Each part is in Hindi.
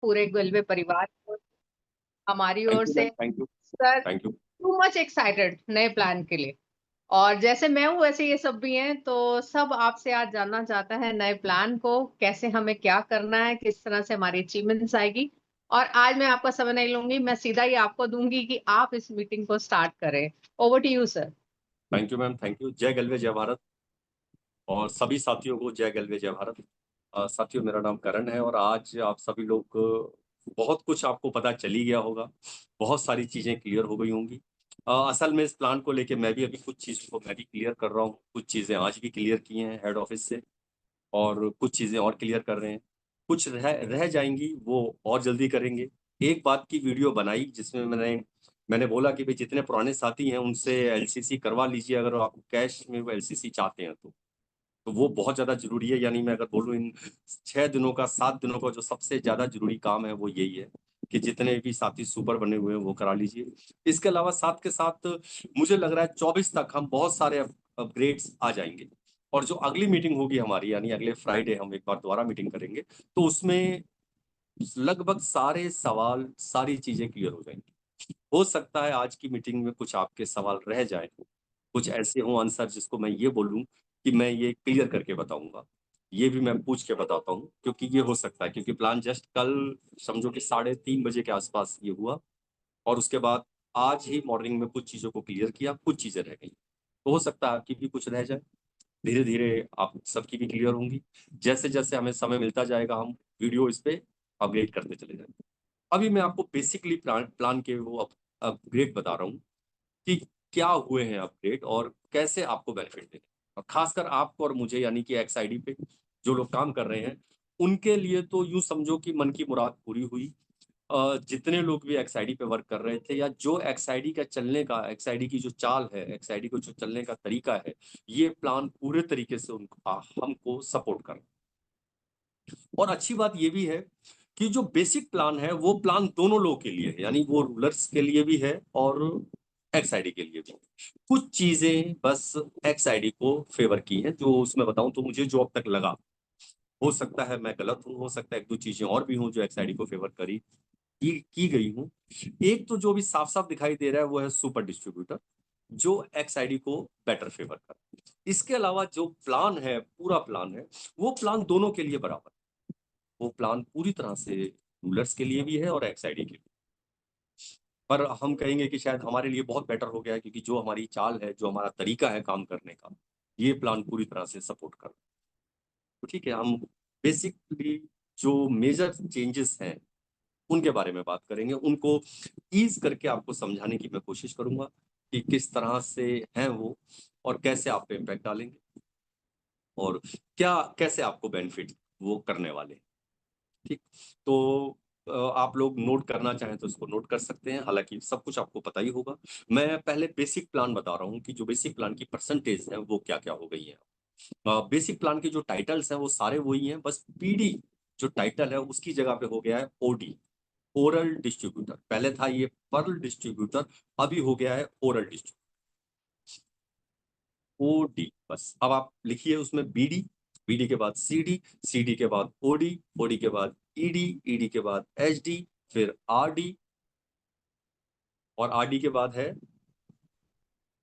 पूरे गलवे परिवार को हमारी थैंक ओर यू मैम, से। Thank you. Sir, thank you. Too much excited नए प्लान के लिए। और जैसे मैं हूँ वैसे ये सब भी हैं, तो सब आपसे आज जानना चाहता है नए प्लान को, कैसे हमें क्या करना है, किस तरह से हमारी अचीवमेंट्स आएगी। और आज मैं आपका समय नहीं लूँगी, मैं सीधा ही आपको दूँगी कि आप इस मीटिंग को स्टार्ट करें। Over to you sir. Thank you ma'am, thank you. जय गलवे जय भारत। और सभी साथियों को जय गलवे जय भारत। साथियों, मेरा नाम करण है और आज आप सभी लोग बहुत कुछ आपको पता चल ही गया होगा। बहुत सारी चीजें क्लियर हो गई होंगी। असल में इस प्लान को लेके मैं भी अभी कुछ चीजों को मैं भी क्लियर कर रहा हूँ। कुछ चीजें आज भी क्लियर की हैं हेड ऑफिस से, और कुछ चीजें और क्लियर कर रहे हैं। कुछ रह जाएंगी, वो और जल्दी करेंगे। एक बात की वीडियो बनाई जिसमें मैंने बोला कि भाई जितने पुराने साथी हैं उनसे एलसीसी करवा लीजिए, अगर आप कैश में वो एलसीसी चाहते हैं तो वो बहुत ज्यादा जरूरी है। यानी मैं अगर बोलूँ, इन 6 दिनों का 7 दिनों का जो सबसे ज्यादा जरूरी काम है वो यही है कि जितने भी साथी सुपर बने हुए हैं वो करा लीजिए। इसके अलावा साथ के साथ मुझे लग रहा है 24 तक हम बहुत सारे अपग्रेड्स आ जाएंगे। और जो अगली मीटिंग होगी हमारी, यानी अगले फ्राइडे हम एक बार दोबारा मीटिंग करेंगे, तो उसमें लगभग सारे सवाल सारी चीजें क्लियर हो जाएंगी। हो सकता है आज की मीटिंग में कुछ आपके सवाल रह जाए, कुछ ऐसे हों आंसर जिसको मैं ये बोलूं कि मैं ये क्लियर करके बताऊंगा। ये भी मैं पूछ के बताता हूँ, क्योंकि ये हो सकता है, क्योंकि प्लान जस्ट कल समझो कि 3:30 बजे के आसपास ये हुआ। और उसके बाद आज ही मॉर्निंग में कुछ चीजों को क्लियर किया, कुछ चीजें रह गई। तो हो सकता है आपकी भी कुछ रह जाए। धीरे धीरे आप सबकी भी क्लियर होंगी। जैसे जैसे हमें समय मिलता जाएगा हम वीडियो इस पे अपडेट करते चले जाएंगे। अभी मैं आपको बेसिकली प्लान प्लान के वो अपग्रेड बता रहा हूँ कि क्या हुए हैं अपडेट और कैसे आपको बेनिफिट देंगे। और खासकर आपको और मुझे, यानी कि एक्सआईडी पे जो लोग काम कर रहे हैं, उनके लिए तो यूं समझो कि मन की मुराद पूरी हुई। जितने लोग भी एक्सआईडी पे वर्क कर रहे थे, या जो एक्सआईडी का चलने का, एक्सआईडी की जो चाल है, एक्सआईडी को जो चलने का तरीका है, ये प्लान पूरे तरीके से उनको हमको सपोर्ट कर। और अच्छी बात ये भी है कि जो बेसिक प्लान है वो प्लान दोनों लोगों के लिए है, यानी वो रूलर्स के लिए भी है और एक्सआईडी के लिए भी। कुछ चीजें बस एक्सआईडी को फेवर की हैं, जो उसमें बताऊं तो मुझे जो अब तक लगा, हो सकता है मैं गलत हूं, हो सकता है एक दो चीजें और भी हूं जो एक्सआईडी को फेवर की गई हूं। एक तो जो भी साफ साफ दिखाई दे रहा है वो है सुपर डिस्ट्रीब्यूटर, जो एक्सआईडी को बेटर फेवर कर। इसके अलावा जो प्लान है, पूरा प्लान है, वो प्लान दोनों के लिए बराबर। वो प्लान पूरी तरह से रूलर्स के लिए भी है और एक्सआईडी के लिए। पर हम कहेंगे कि शायद हमारे लिए बहुत बेटर हो गया है, क्योंकि जो हमारी चाल है, जो हमारा तरीका है काम करने का, ये प्लान पूरी तरह से सपोर्ट कर। तो ठीक है, हम बेसिकली जो मेजर चेंजेस हैं उनके बारे में बात करेंगे। उनको ईज करके आपको समझाने की मैं कोशिश करूंगा कि किस तरह से हैं वो, और कैसे आप पे इम्पैक्ट डालेंगे, और क्या कैसे आपको बेनिफिट वो करने वाले हैं। ठीक। तो आप लोग नोट करना चाहें तो इसको नोट कर सकते हैं, हालांकि सब कुछ आपको पता ही होगा। मैं पहले बेसिक प्लान बता रहा हूँ कि जो बेसिक प्लान की परसेंटेज है वो क्या क्या हो गई है। बेसिक प्लान के जो टाइटल्स हैं वो सारे वही हैं, बस पीडी जो टाइटल है उसकी जगह पे हो गया है ओडी, ओरल डिस्ट्रीब्यूटर। पहले था ये पर्ल डिस्ट्रीब्यूटर, अभी हो गया है ओरल डिस्ट्रीब्यूटर, ओडी। बस अब आप लिखिए उसमें बीडी, बीडी के बाद सीडी, सीडी के बाद ओडी, ओडी के बाद ईडी, ईडी के बाद एचडी, फिर आरडी, और आरडी के बाद है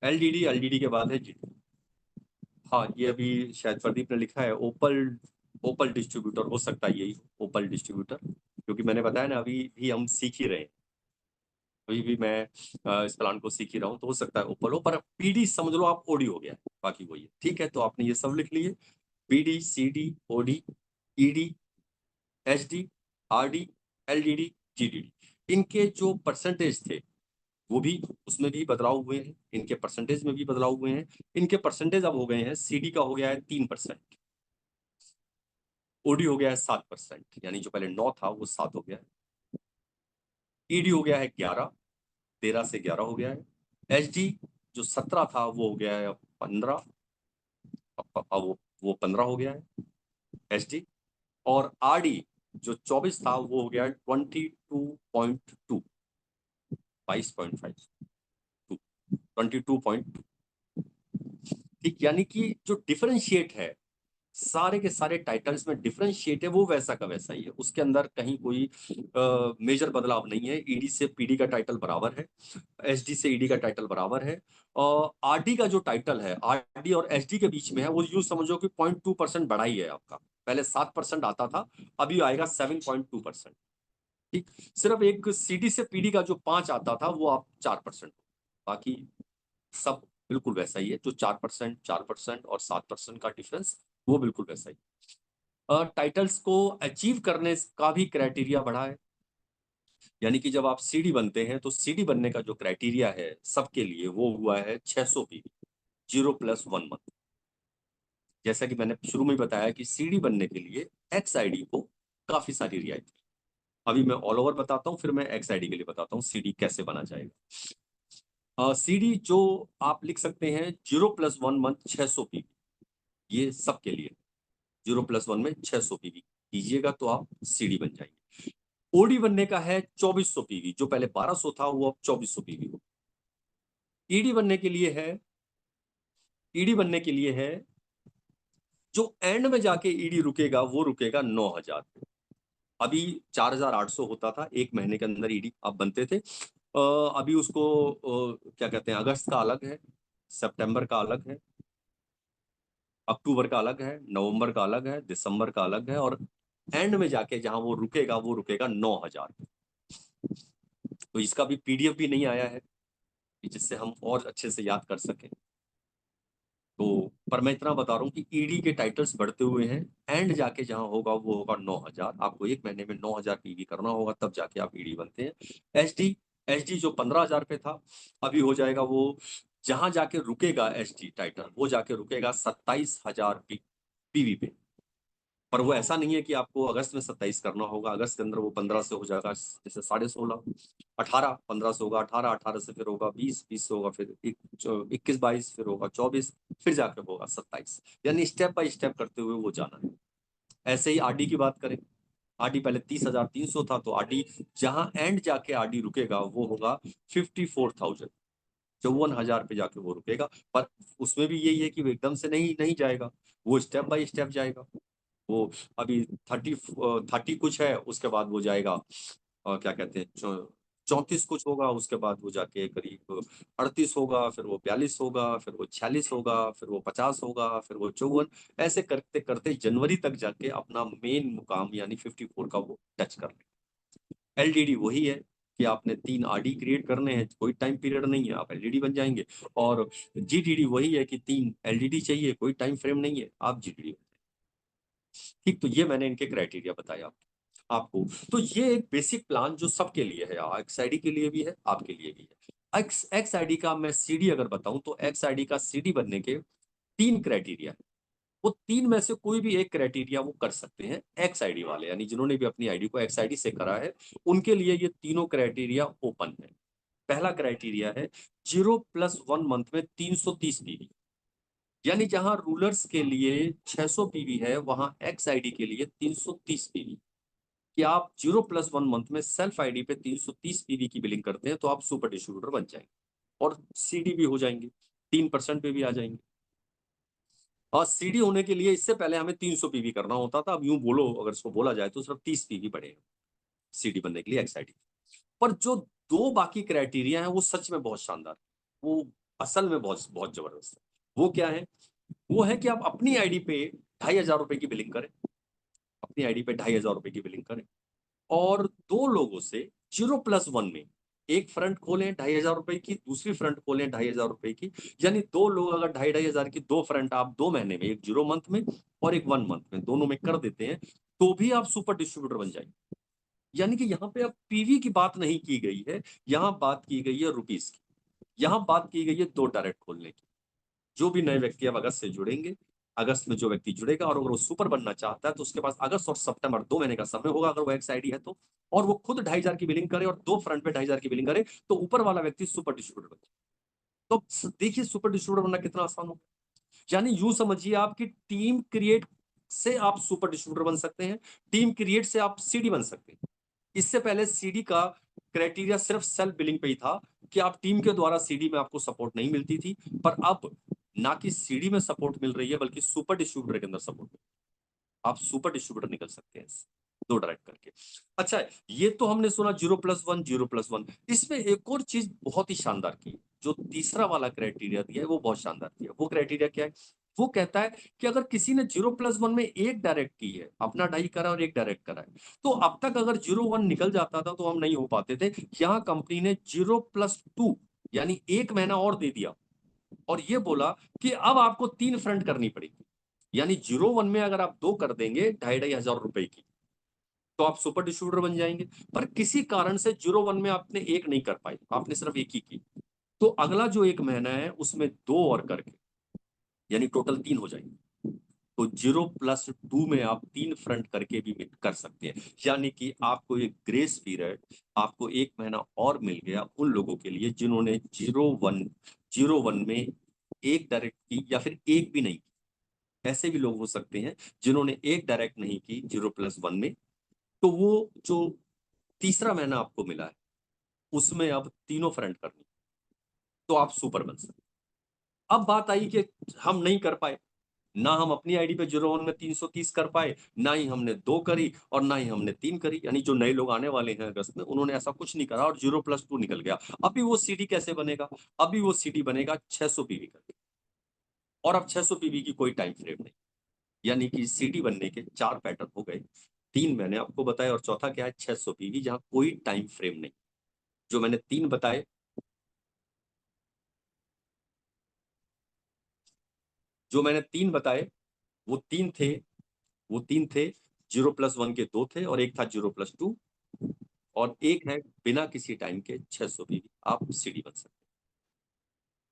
एलडीडी, एलडीडी के बाद है जीडी। हाँ, ये अभी शायद प्रदीप ने लिखा है ओपल, ओपल डिस्ट्रीब्यूटर। हो सकता है यही ओपल डिस्ट्रीब्यूटर, क्योंकि मैंने बताया ना अभी भी हम सीख ही रहे हैं। अभी भी मैं इस प्लान को सीख ही रहा हूँ, तो हो सकता है ओपल हो, पर पीडी समझ लो आप ओडी हो गया है, बाकी वही है। ठीक है, तो आपने ये सब लिख लिए, PD, CD, OD, ED, HD, RD, LDD, GDD. इनके जो परसेंटेज थे वो भी, उसमें भी बदलाव हुए हैं, इनके परसेंटेज में भी बदलाव हुए हैं। इनके परसेंटेज अब हो गए हैं, सीडी का हो गया है 3%, ओडी हो गया है 7%, यानी जो पहले 9 था वो 7 हो गया है। ईडी हो गया है 11, 13 से 11 हो गया है। एचडी जो 17 था वो हो गया है 15, अब वो 15 हो गया है एचडी। और आरडी जो 24 था वो हो गया है 22.2, 22.5, 22.2। ठीक, यानी कि जो डिफरेंशिएट है सारे के सारे टाइटल्स में डिफरेंशिएट है, वो वैसा का वैसा ही है, उसके अंदर कहीं कोई मेजर बदलाव नहीं है। ईडी से पीडी का टाइटल बराबर है, एसडी से ईडी का टाइटल बराबर है। और आरडी का जो टाइटल है, आरडी और एसडी के बीच में है, वो यूं समझो कि 0.2% बढ़ा ही है आपका। पहले 7% आता था, अभी आएगा 7.2%। ठीक, सिर्फ एक सीडी से पीडी का जो 5 आता था वो आप 4%, बाकी सब बिल्कुल वैसा ही है। जो 4% और 7% का डिफरेंस, वो बिल्कुल वैसा ही। टाइटल्स को अचीव करने का भी क्राइटेरिया बढ़ा है, यानी कि जब आप सीडी बनते हैं तो सीडी बनने का जो क्राइटेरिया है सबके लिए वो हुआ है 600 पीवी, 0+1 मंथ। जैसा कि मैंने शुरू में बताया कि सीडी बनने के लिए एक्स आईडी को काफी सारी रियायत। अभी मैं ऑल ओवर बताता हूँ, फिर मैं एक्स आईडी के लिए बताता हूँ सीडी कैसे बना जाएगा। सीडी जो आप लिख सकते हैं 0+1 मंथ 600 पीवी, ये सबके लिए 0+1 में 600 पीवी कीजिएगा तो आप सीडी बन जाएंगे। ओडी बनने का है 2400 पीवी, जो पहले 1200 था वो अब 2400 पीवी हो। ईडी बनने के लिए है, ईडी बनने के लिए है, जो एंड में जाके ईडी रुकेगा वो रुकेगा 9000 पे। अभी 4800 होता था, एक महीने के अंदर ईडी आप बनते थे। अभी उसको क्या कहते हैं, अगस्त का अलग है, सितंबर का अलग है, अक्टूबर का अलग है, नवंबर का अलग है, दिसंबर का अलग है, और एंड में जाके जहां वो रुकेगा 9000। तो इसका भी पीडीएफ भी नहीं आया है जिससे हम और अच्छे से याद कर सकें। तो पर मैं इतना बता रहा हूँ कि ईडी के टाइटल्स बढ़ते हुए हैं, एंड जाके जहां होगा वो होगा 9000। आपको एक महीने में 9000 पीवी करना होगा, तब जाके आप ईडी बनते हैं। एसडी, एसडी जो 15000 पे था, अभी हो जाएगा वो, जहां जाके रुकेगा एसडी टाइटल वो जाके रुकेगा 27000 पीवी पे। पर वो ऐसा नहीं है कि आपको अगस्त में 27 करना होगा, अगस्त के अंदर वो 15 से हो जाएगा, जैसे 16.5, 18, 15 से होगा 18, 18 से फिर होगा 20, 20 से होगा फिर 21, 22, फिर होगा 24, फिर जाके होगा 27। यानी स्टेप बाय स्टेप करते हुए वो जाना है। ऐसे ही आरडी की बात करें, आरडी पहले 30,300 था, तो आरडी जहां एंड जाके आरडी रुकेगा वो होगा 54,000, 54,000 पे जाके वो रुकेगा। पर उसमें भी यही है कि वो एकदम से नहीं नहीं जाएगा, वो स्टेप बाय स्टेप जाएगा। वो अभी 30 कुछ है, उसके बाद वो जाएगा और क्या कहते हैं 34 कुछ होगा, उसके बाद वो जाके करीब 38 होगा, फिर वो 42 होगा, फिर वो 46 होगा, फिर वो 50 होगा, फिर वो 54। ऐसे करते करते जनवरी तक जाके अपना मेन मुकाम यानी 54 का वो टच कर ले। एलडीडी वही है कि आपने 3 आरडी क्रिएट करने हैं, कोई टाइम पीरियड नहीं है, आप एलडीडी बन जाएंगे। और जीडीडी वही है कि 3 एलडीडी चाहिए, कोई टाइम फ्रेम नहीं है, आप जीडीडी। ठीक, तो ये मैंने इनके क्राइटेरिया बताया आपको। तो ये एक बेसिक प्लान जो सबके लिए है, एक्सआईडी के लिए भी है, आपके लिए भी है। एक्सआईडी का मैं सीडी अगर बताऊं तो एक्सआईडी का सीडी बनने के 3 क्राइटेरिया है। वो 3 में से कोई भी एक क्राइटेरिया वो कर सकते हैं एक्सआईडी वाले, यानी जिन्होंने भी अपनी आईडी को एक्सआईडी से करा है उनके लिए ये तीनों क्राइटेरिया ओपन है। पहला क्राइटेरिया है 0+1 मंथ में 330 पीवी, यानी जहां रूलर्स के लिए 600 पीवी है वहां एक्स आईडी के लिए 330 पीवी। कि आप 0+1 मंथ में सेल्फ आईडी पे 330 पीवी की बिलिंग करते हैं तो आप सुपर डिस्ट्रीब्यूटर बन जाएंगे और सीडी भी हो जाएंगे, 3% पे भी आ जाएंगे। और सीडी होने के लिए इससे पहले हमें 300 पीवी करना होता था, अब यूं बोलो अगर इसको बोला जाए तो सिर्फ 30 पीवी बढ़ेगा सीडी बनने के लिए एक्स आईडी। पर जो दो बाकी क्राइटेरिया है वो सच में बहुत शानदार, वो असल में बहुत बहुत जबरदस्त है। वो क्या है? वो है कि आप अपनी आईडी पे 2,500 रुपए की बिलिंग करें, अपनी आईडी पे 2,500 रुपए की बिलिंग करें, और दो लोगों से 0+1 में एक फ्रंट खोलें 2,500 रुपए की, दूसरी फ्रंट खोलें 2,500 रुपए की। यानी दो लोग अगर 2,500 की दो फ्रंट आप 2 महीने में, एक 0 मंथ में और एक 1 मंथ में, दोनों में कर देते हैं तो भी आप सुपर डिस्ट्रीब्यूटर बन जाएंगे। यानी कि यहाँ पे अब पीवी की बात नहीं की गई है, यहाँ बात की गई है रुपीस की, यहाँ बात की गई है 2 डायरेक्ट खोलने की। जो भी नए व्यक्ति अब अगस्त से जुड़ेंगे, अगस्त में जो व्यक्ति जुड़ेगा और अगर वो सुपर बनना चाहता है तो उसके पास अगस्त और सितंबर 2 महीने का समय होगा, अगर वो एक्स आईडी है तो, और वो खुद 2,500 की बिलिंग करे और दो फ्रंट पे 2,500 की बिलिंग करे तो ऊपर वाला व्यक्ति सुपर डिस्ट्रीब्यूटर बने। तो देखिए सुपर डिस्ट्रीब्यूटर बनना कितना आसान हो। यानी यूं समझिए आपकी टीम क्रिएट से आप सुपर डिस्ट्रीब्यूटर बन सकते हैं, टीम क्रिएट से आप सीडी बन सकते हैं। इससे पहले सीडी का क्राइटेरिया सिर्फ सेल्फ बिलिंग पे ही था कि आप टीम के द्वारा सीडी में आपको सपोर्ट नहीं मिलती थी, पर अब ना कि सीडी में सपोर्ट मिल रही है, बल्कि सुपर डिस्ट्रीब्यूटर के अंदर सपोर्ट। आप सुपर डिस्ट्रीब्यूटर निकल सकते हैं दो डायरेक्ट करके। अच्छा, ये तो हमने सुना 0+1 0+1। इसमें एक और चीज बहुत ही शानदार की, जो तीसरा वाला क्राइटेरिया दिया है वो बहुत शानदार किया। वो क्राइटेरिया क्या है? वो कहता है कि अगर किसी ने 0+1 में एक डायरेक्ट की है, अपना डाई करा और एक डायरेक्ट करा है, तो अब तक अगर 0-1 निकल जाता था तो हम नहीं हो पाते थे। यहाँ कंपनी ने 0+2 यानी 1 महीना और दे दिया, और ये बोला कि अब आपको 3 फ्रंट करनी पड़ेगी। यानी 0-1 में अगर आप 2 कर देंगे 2,500 रुपए की, तो आप सुपर डिस्ट्रीब्यूटर बन जाएंगे। पर किसी कारण से 0-1 में आपने एक नहीं कर पाई, आपने सिर्फ एक ही की, तो अगला जो 1 महीना है उसमें 2 और करके, यानी टोटल 3 हो जाएंगे। तो 0+2 में आप 3 फ्रंट करके भी कर सकते हैं। यानी कि आपको एक ग्रेस पीरियड, आपको 1 महीना और मिल गया उन लोगों के लिए जिन्होंने 0-1 में एक डायरेक्ट की या फिर एक भी नहीं की। ऐसे भी लोग हो सकते हैं जिन्होंने एक डायरेक्ट नहीं की 0+1 में, तो वो जो तीसरा महीना आपको मिला है उसमें अब तीनों फ्रंट करनी, तो आप सुपर बन सकते। अब बात आई कि हम नहीं कर पाए, ना हम अपनी आईडी पे 0-1 में 330 कर पाए, ना ही हमने 2 करी और ना ही हमने 3 करी। यानी जो नए लोग आने वाले हैं अगस्त में, उन्होंने ऐसा कुछ नहीं करा और 0+2 निकल गया। अभी वो सीडी कैसे बनेगा? अभी वो सीडी बनेगा 600 पीवी करके, और अब 600 पीवी की कोई टाइम फ्रेम नहीं। यानी कि सीडी बनने के 4 पैटर्न हो गए, 3 मैंने आपको बताया और चौथा क्या है? 600 पीवी, जहां कोई टाइम फ्रेम नहीं। जो मैंने 3 बताए, जो मैंने 3 बताए वो 3 थे, वो 3 थे 0+1 के 2 थे और एक था 0+2, और एक है बिना किसी टाइम के 600 पीवी, आप सीडी बन सकते हैं।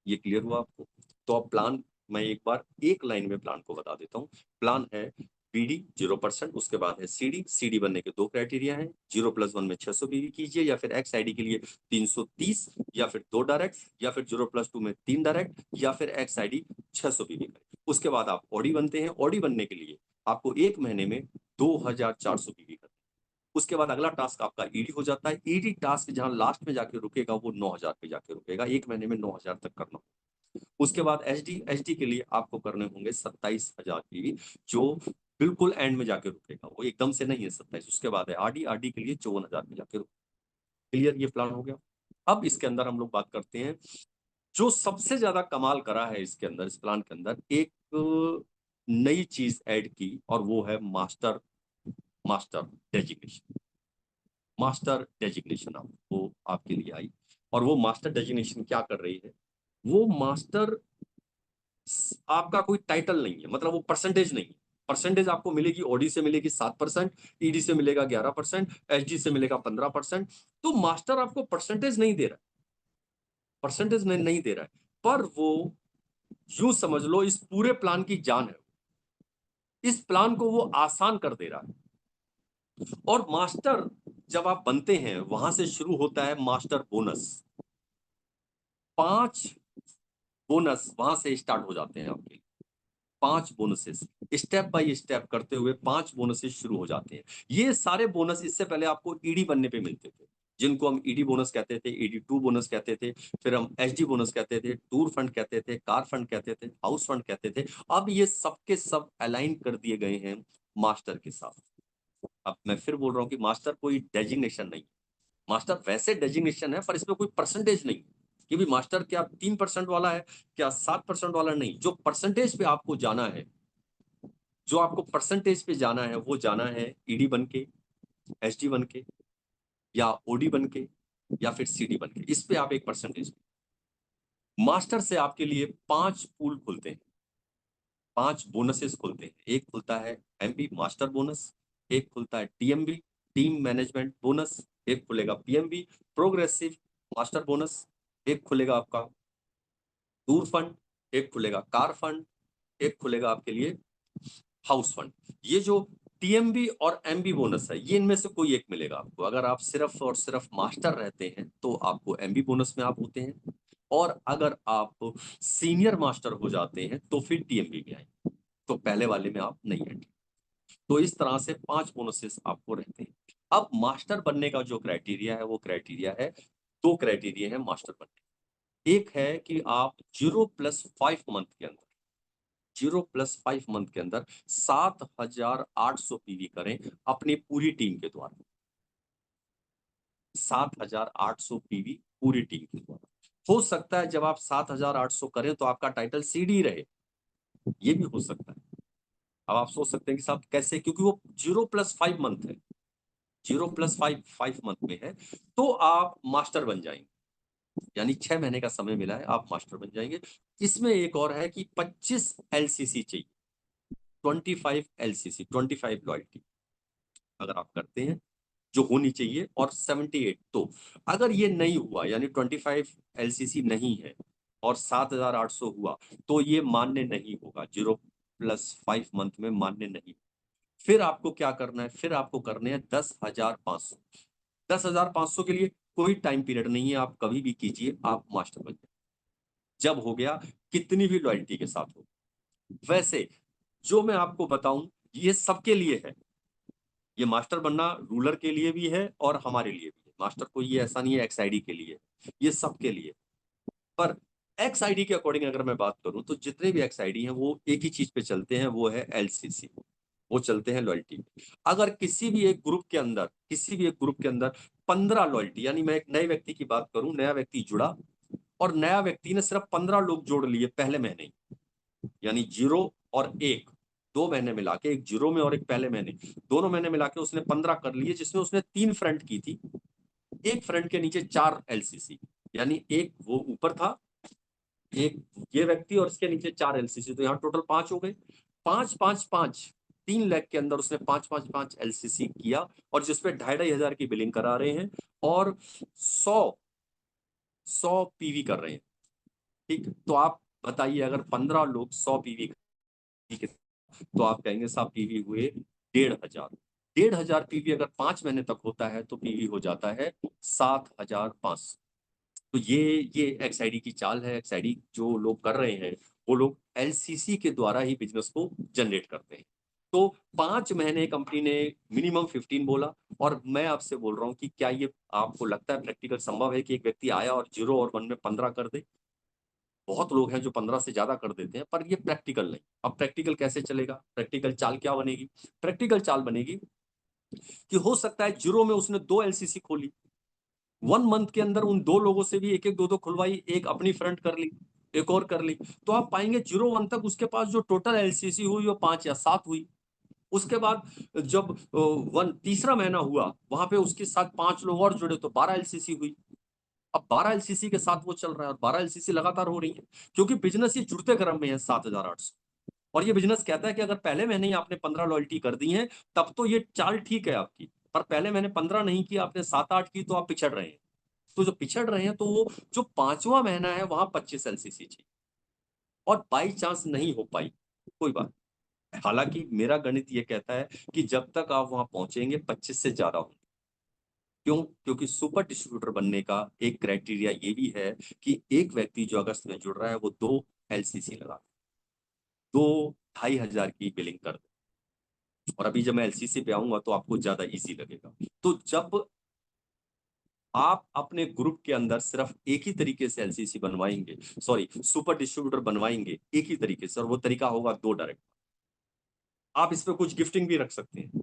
ये क्लियर हुआ आपको? तो अब प्लान, मैं एक बार एक लाइन में प्लान को बता देता हूँ। प्लान है बीडी 0%, उसके बाद है सीडी। सीडी बनने के 2 क्राइटेरिया हैं, 0+1 में 600 पीवी कीजिए, या फिर एक्स आईडी के लिए 330, या फिर 2 डायरेक्ट, या फिर 0+2 में 3 डायरेक्ट, या फिर एक्स आईडी 600 पीवी करें। उसके बाद आप ऑडी बनते हैं। ऑडी बनने के लिए आपको 1 महीने में 2,400 पीवी करना। उसके बाद अगला टास्क आपका ईडी हो जाता है। ईडी टास्क जहां लास्ट में जाके रुकेगा वो 9,000 पे जाके रुकेगा। 1 महीने में 9,000 तक करना। उसके बाद एचडी के लिए आपको करने होंगे 27,000 पीवी, जो बिल्कुल एंड में जाके रुकेगा, वो एकदम से नहीं है 27। उसके बाद है आरडी। आरडी के लिए 54,000 पे जाके रुकेगा। क्लियर? ये प्लान हो गया। अब इसके अंदर हम लोग बात करते हैं जो सबसे ज्यादा कमाल करा है इसके अंदर, इस प्लान के अंदर एक नई चीज ऐड की, और वो है master master designation. Master designation आपको आपके लिए आई, और वो मास्टर डेजिग्नेशन क्या कर रही है? वो मास्टर आपका कोई टाइटल नहीं है, मतलब वो परसेंटेज नहीं है। परसेंटेज आपको मिलेगी, ओडी से मिलेगी 7%, ईडी से मिलेगा 11%, एसजी से मिलेगा 15%। तो मास्टर आपको परसेंटेज नहीं दे रहा है, परसेंटेज नहीं दे रहा है, पर वो यूं समझ लो इस पूरे प्लान की जान है। इस प्लान को वो आसान कर दे रहा है। और मास्टर जब आप बनते हैं वहां से शुरू होता है मास्टर बोनस। 5 बोनस वहां से स्टार्ट हो जाते हैं आपके। 5 बोनसेस स्टेप बाय स्टेप करते हुए 5 बोनसेस शुरू हो जाते हैं। ये सारे बोनस इससे पहले आपको ईडी बनने पे मिलते थे, जिनको हम ईडी बोनस कहते थे, ईडी 2 बोनस कहते थे, फिर हम एसडी बोनस कहते थे, टूर फंड कहते थे, कार फंड कहते थे, हाउस फंड कहते थे। अब ये सब के सब अलाइन कर दिए गए हैं मास्टर के साथ। अब मैं फिर बोल रहा हूँ कि मास्टर कोई डेजिग्नेशन नहीं। मास्टर वैसे डेजिग्नेशन है, पर इसमें कोई परसेंटेज नहीं कि भी मास्टर क्या 3% वाला है, क्या 7% वाला, नहीं। जो परसेंटेज पे आपको जाना है, जो आपको परसेंटेज पे जाना है, वो जाना है ईडी बन के, एसडी बन के, या ओडी बन के, या फिर सीडी बन के। इस पे आप एक परसेंटेज। मास्टर से आपके लिए 5 पूल खुलते हैं, 5 बोनसेस खुलते हैं। एक खुलता है एमबी मास्टर बोनस, एक खुलता है टीएमबी टीम मैनेजमेंट बोनस, एक खुलेगा पीएमबी प्रोग्रेसिव मास्टर बोनस, एक खुलेगा आपका टूर फंड, एक खुलेगा कार फंड, एक खुलेगा आपके लिए हाउस फंड। ये जो टीएमबी और एमबी बोनस है, ये इनमें से कोई एक मिलेगा आपको। अगर आप सिर्फ और सिर्फ मास्टर रहते हैं तो आपको एमबी बोनस में आप होते हैं, और अगर आप सीनियर मास्टर हो जाते हैं तो फिर टीएमबी में आएंगे, तो पहले वाले में आप नहीं हैं। तो इस तरह से 5 बोनसेस आपको रहते हैं। अब मास्टर बनने का जो क्राइटेरिया है वो क्राइटेरिया है, 2 क्राइटेरिया है मास्टर बनने। एक है कि आप 0+5 मंथ के अंदर 0+5 मंथ के अंदर 7,800 पीवी करें अपनी पूरी टीम के द्वारा। 7,800 पीवी पूरी टीम के द्वारा। हो सकता है जब आप 7,800 करें तो आपका टाइटल सीडी रहे, ये भी हो सकता है। अब आप सोच सकते हैं कि साहब कैसे, क्योंकि वो 0+5 मंथ है, 0+5 मंथ में है, तो आप मास्टर बन जाएंगे। यानी 6 महीने का समय मिला है, आप मास्टर बन जाएंगे। इसमें एक और है कि 25 एलसीसी चाहिए, 25 एलसीसी, 25 लॉयल्टी अगर आप करते हैं जो होनी चाहिए, और 78। तो अगर ये नहीं हुआ, यानी 25 एलसीसी नहीं है और 7,800 हुआ, तो ये मान्य नहीं होगा, 0+5 मंथ में मान्य नहीं। फिर आपको क्या करना है, फिर आपको करने हैं 10,500। 10,500 के लिए कोई टाइम पीरियड नहीं है, आप कभी भी कीजिए, आप मास्टर बन जाए। जब हो गया, कितनी भी लॉयल्टी के साथ हो। वैसे जो मैं आपको बताऊं, ये सबके लिए है। ये मास्टर बनना रूलर के लिए भी है और हमारे लिए भी है। मास्टर को ये ऐसा नहीं है एक्सआईडी के लिए, ये सबके लिए। पर एक्सआईडी के अकॉर्डिंग अगर मैं बात करूं तो जितने भी एक्सआईडी हैं वो एक ही चीज पे चलते हैं, वो है एलसीसी, वो चलते हैं लॉयल्टी। अगर किसी भी एक ग्रुप के अंदर, किसी भी एक ग्रुप के अंदर 15 लॉयल्टी, यानी मैं एक नए व्यक्ति की बात करूं, नया व्यक्ति जुड़ा और नया व्यक्ति ने सिर्फ 15 लोग जोड़ लिए पहले महीने, यानी 0 और 1, 2 महीने मिला के, एक 0 में और एक पहले महीने, दोनों महीने मिला के उसने 15 कर लिए, जिसमें उसने 3 फ्रंट की थी, एक फ्रंट के नीचे 4 एलसीसी, यानी एक वो ऊपर था, एक ये व्यक्ति और इसके नीचे 4 एलसीसी, तो यहाँ टोटल 5 हो गए। 5 5 5, 3 लाख के अंदर उसने 5 5 5 एलसीसी किया, और जिसपे 2,500 की बिलिंग करा रहे हैं, और 100 पीवी कर रहे हैं। ठीक, तो आप बताइए, अगर 15 लोग 100 पीवी, तो आप कहेंगे साहब पीवी हुए 1,500। 1,500 पीवी अगर 5 महीने तक होता है तो पीवी हो जाता है 7,500। तो ये एक्सआईडी की चाल है। एक्सआईडी जो लोग कर रहे हैं वो लोग एलसीसी के द्वारा ही बिजनेस को जनरेट करते हैं। तो 5 महीने कंपनी ने मिनिमम 15 बोला, और मैं आपसे बोल रहा हूं कि क्या ये आपको लगता है प्रैक्टिकल संभव है कि एक व्यक्ति आया और 0 और 1 में 15 कर दे? बहुत लोग हैं जो 15 से ज्यादा कर देते हैं, पर ये प्रैक्टिकल नहीं। अब प्रैक्टिकल कैसे चलेगा? प्रैक्टिकल चाल क्या बनेगी? प्रैक्टिकल चाल बनेगी कि हो सकता है 0 में उसने 2 एलसीसी खोली, 1 मंथ के अंदर उन 2 लोगों से भी एक एक दो दो खुलवाई, एक अपनी फ्रंट कर ली, एक और कर ली, तो आप पाएंगे 0 1 तक उसके पास जो टोटल एलसीसी हुई वो 5 या 7 हुई। उसके बाद जब तीसरा महीना हुआ, वहां पे उसके साथ 5 लोग और जुड़े तो 12 एलसीसी हुई। अब 12 एलसीसी के साथ वो चल रहा है, और 12 एलसीसी लगातार हो रही है, क्योंकि बिजनेस ये जुड़ते क्रम में है 7,800। और ये बिजनेस कहता है कि अगर पहले महीने ही आपने 15 लॉयल्टी कर दी है, तब तो ये चाल ठीक है आपकी, पर पहले मैंने 15 नहीं की, आपने 7 8 की, तो आप पिछड़ रहे हैं। तो जो पिछड़ रहे हैं, तो वो जो 5वां महीना है वहां 25 एलसीसी चाहिए, और बाई चांस नहीं हो पाई, कोई बात। हालांकि मेरा गणित ये कहता है कि जब तक आप वहां पहुंचेंगे 25 से ज्यादा होंगे। क्यों? क्योंकि सुपर डिस्ट्रीब्यूटर बनने का एक क्राइटेरिया ये भी है कि एक व्यक्ति जो अगस्त में जुड़ रहा है वो 2 एलसीसी लगा, 2,500 की बिलिंग कर दे। और अभी जब मैं एलसीसी पे आऊंगा तो आपको ज्यादा इजी लगेगा। तो जब आप अपने ग्रुप के अंदर सिर्फ एक ही तरीके से एलसीसी बनवाएंगे, सॉरी सुपर डिस्ट्रीब्यूटर बनवाएंगे एक ही तरीके से, और वो तरीका होगा 2 डायरेक्ट। आप इस पे कुछ गिफ्टिंग भी रख सकते हैं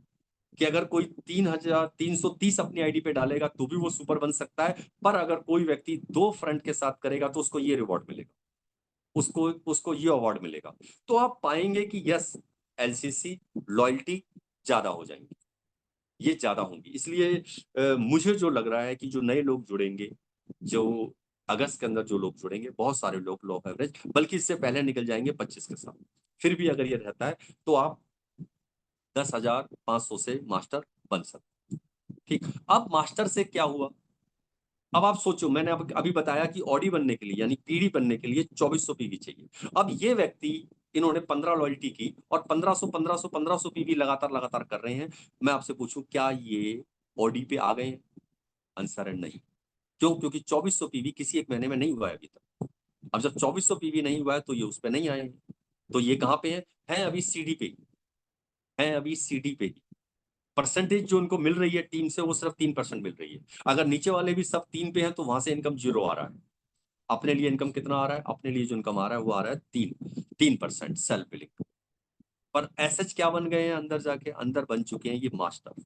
कि अगर कोई 3,330 अपनी आईडी पे डालेगा तो भी वो सुपर बन सकता है, पर अगर कोई व्यक्ति 2 फ्रंट के साथ करेगा तो उसको ये रिवॉर्ड मिलेगा, उसको उसको ये अवार्ड मिलेगा। तो आप पाएंगे कि यस, एलसीसी लॉयल्टी ज्यादा हो जाएंगी, ये ज्यादा होंगी। इसलिए मुझे जो लग रहा है कि जो नए लोग जुड़ेंगे, जो अगस्त के अंदर जो लोग जुड़ेंगे, बहुत सारे लोग लो एवरेज, बल्कि इससे पहले निकल जाएंगे 25 के साथ। फिर भी अगर ये रहता है तो आप 10,500 से मास्टर बन सकते हैं। ठीक, अब मास्टर से क्या हुआ? अब आप सोचो, मैंने अभी बताया कि ऑडी बनने के लिए, यानी पीडी बनने के लिए 2400 पीवी चाहिए। अब ये व्यक्ति, इन्होंने 15 लॉयल्टी की और 1500 पीवी लगातार लगातार कर रहे हैं। मैं आपसे पूछूं, क्या ये ऑडी पे आ गए? आंसर है नहीं। क्यों? क्योंकि 2400 पीवी किसी एक महीने में नहीं हुआ है अभी तक। अब जब 2400 पीवी नहीं हुआ है तो ये उस पर नहीं आएंगे। तो ये कहाँ पे है अभी सीडी पे, है अभी सीडी पे ही। परसेंटेज जो उनको मिल रही है टीम से वो सिर्फ 3% मिल रही है। अगर नीचे वाले भी सब 3 पे हैं तो वहां से इनकम 0 आ रहा है। अपने लिए इनकम कितना आ रहा है? अपने लिए जो इनकम आ रहा है वो आ रहा है 3% सेल्फ बिलिंग। पर एसएच क्या बन गए हैं? अंदर जाके अंदर बन चुके हैं ये मास्टर।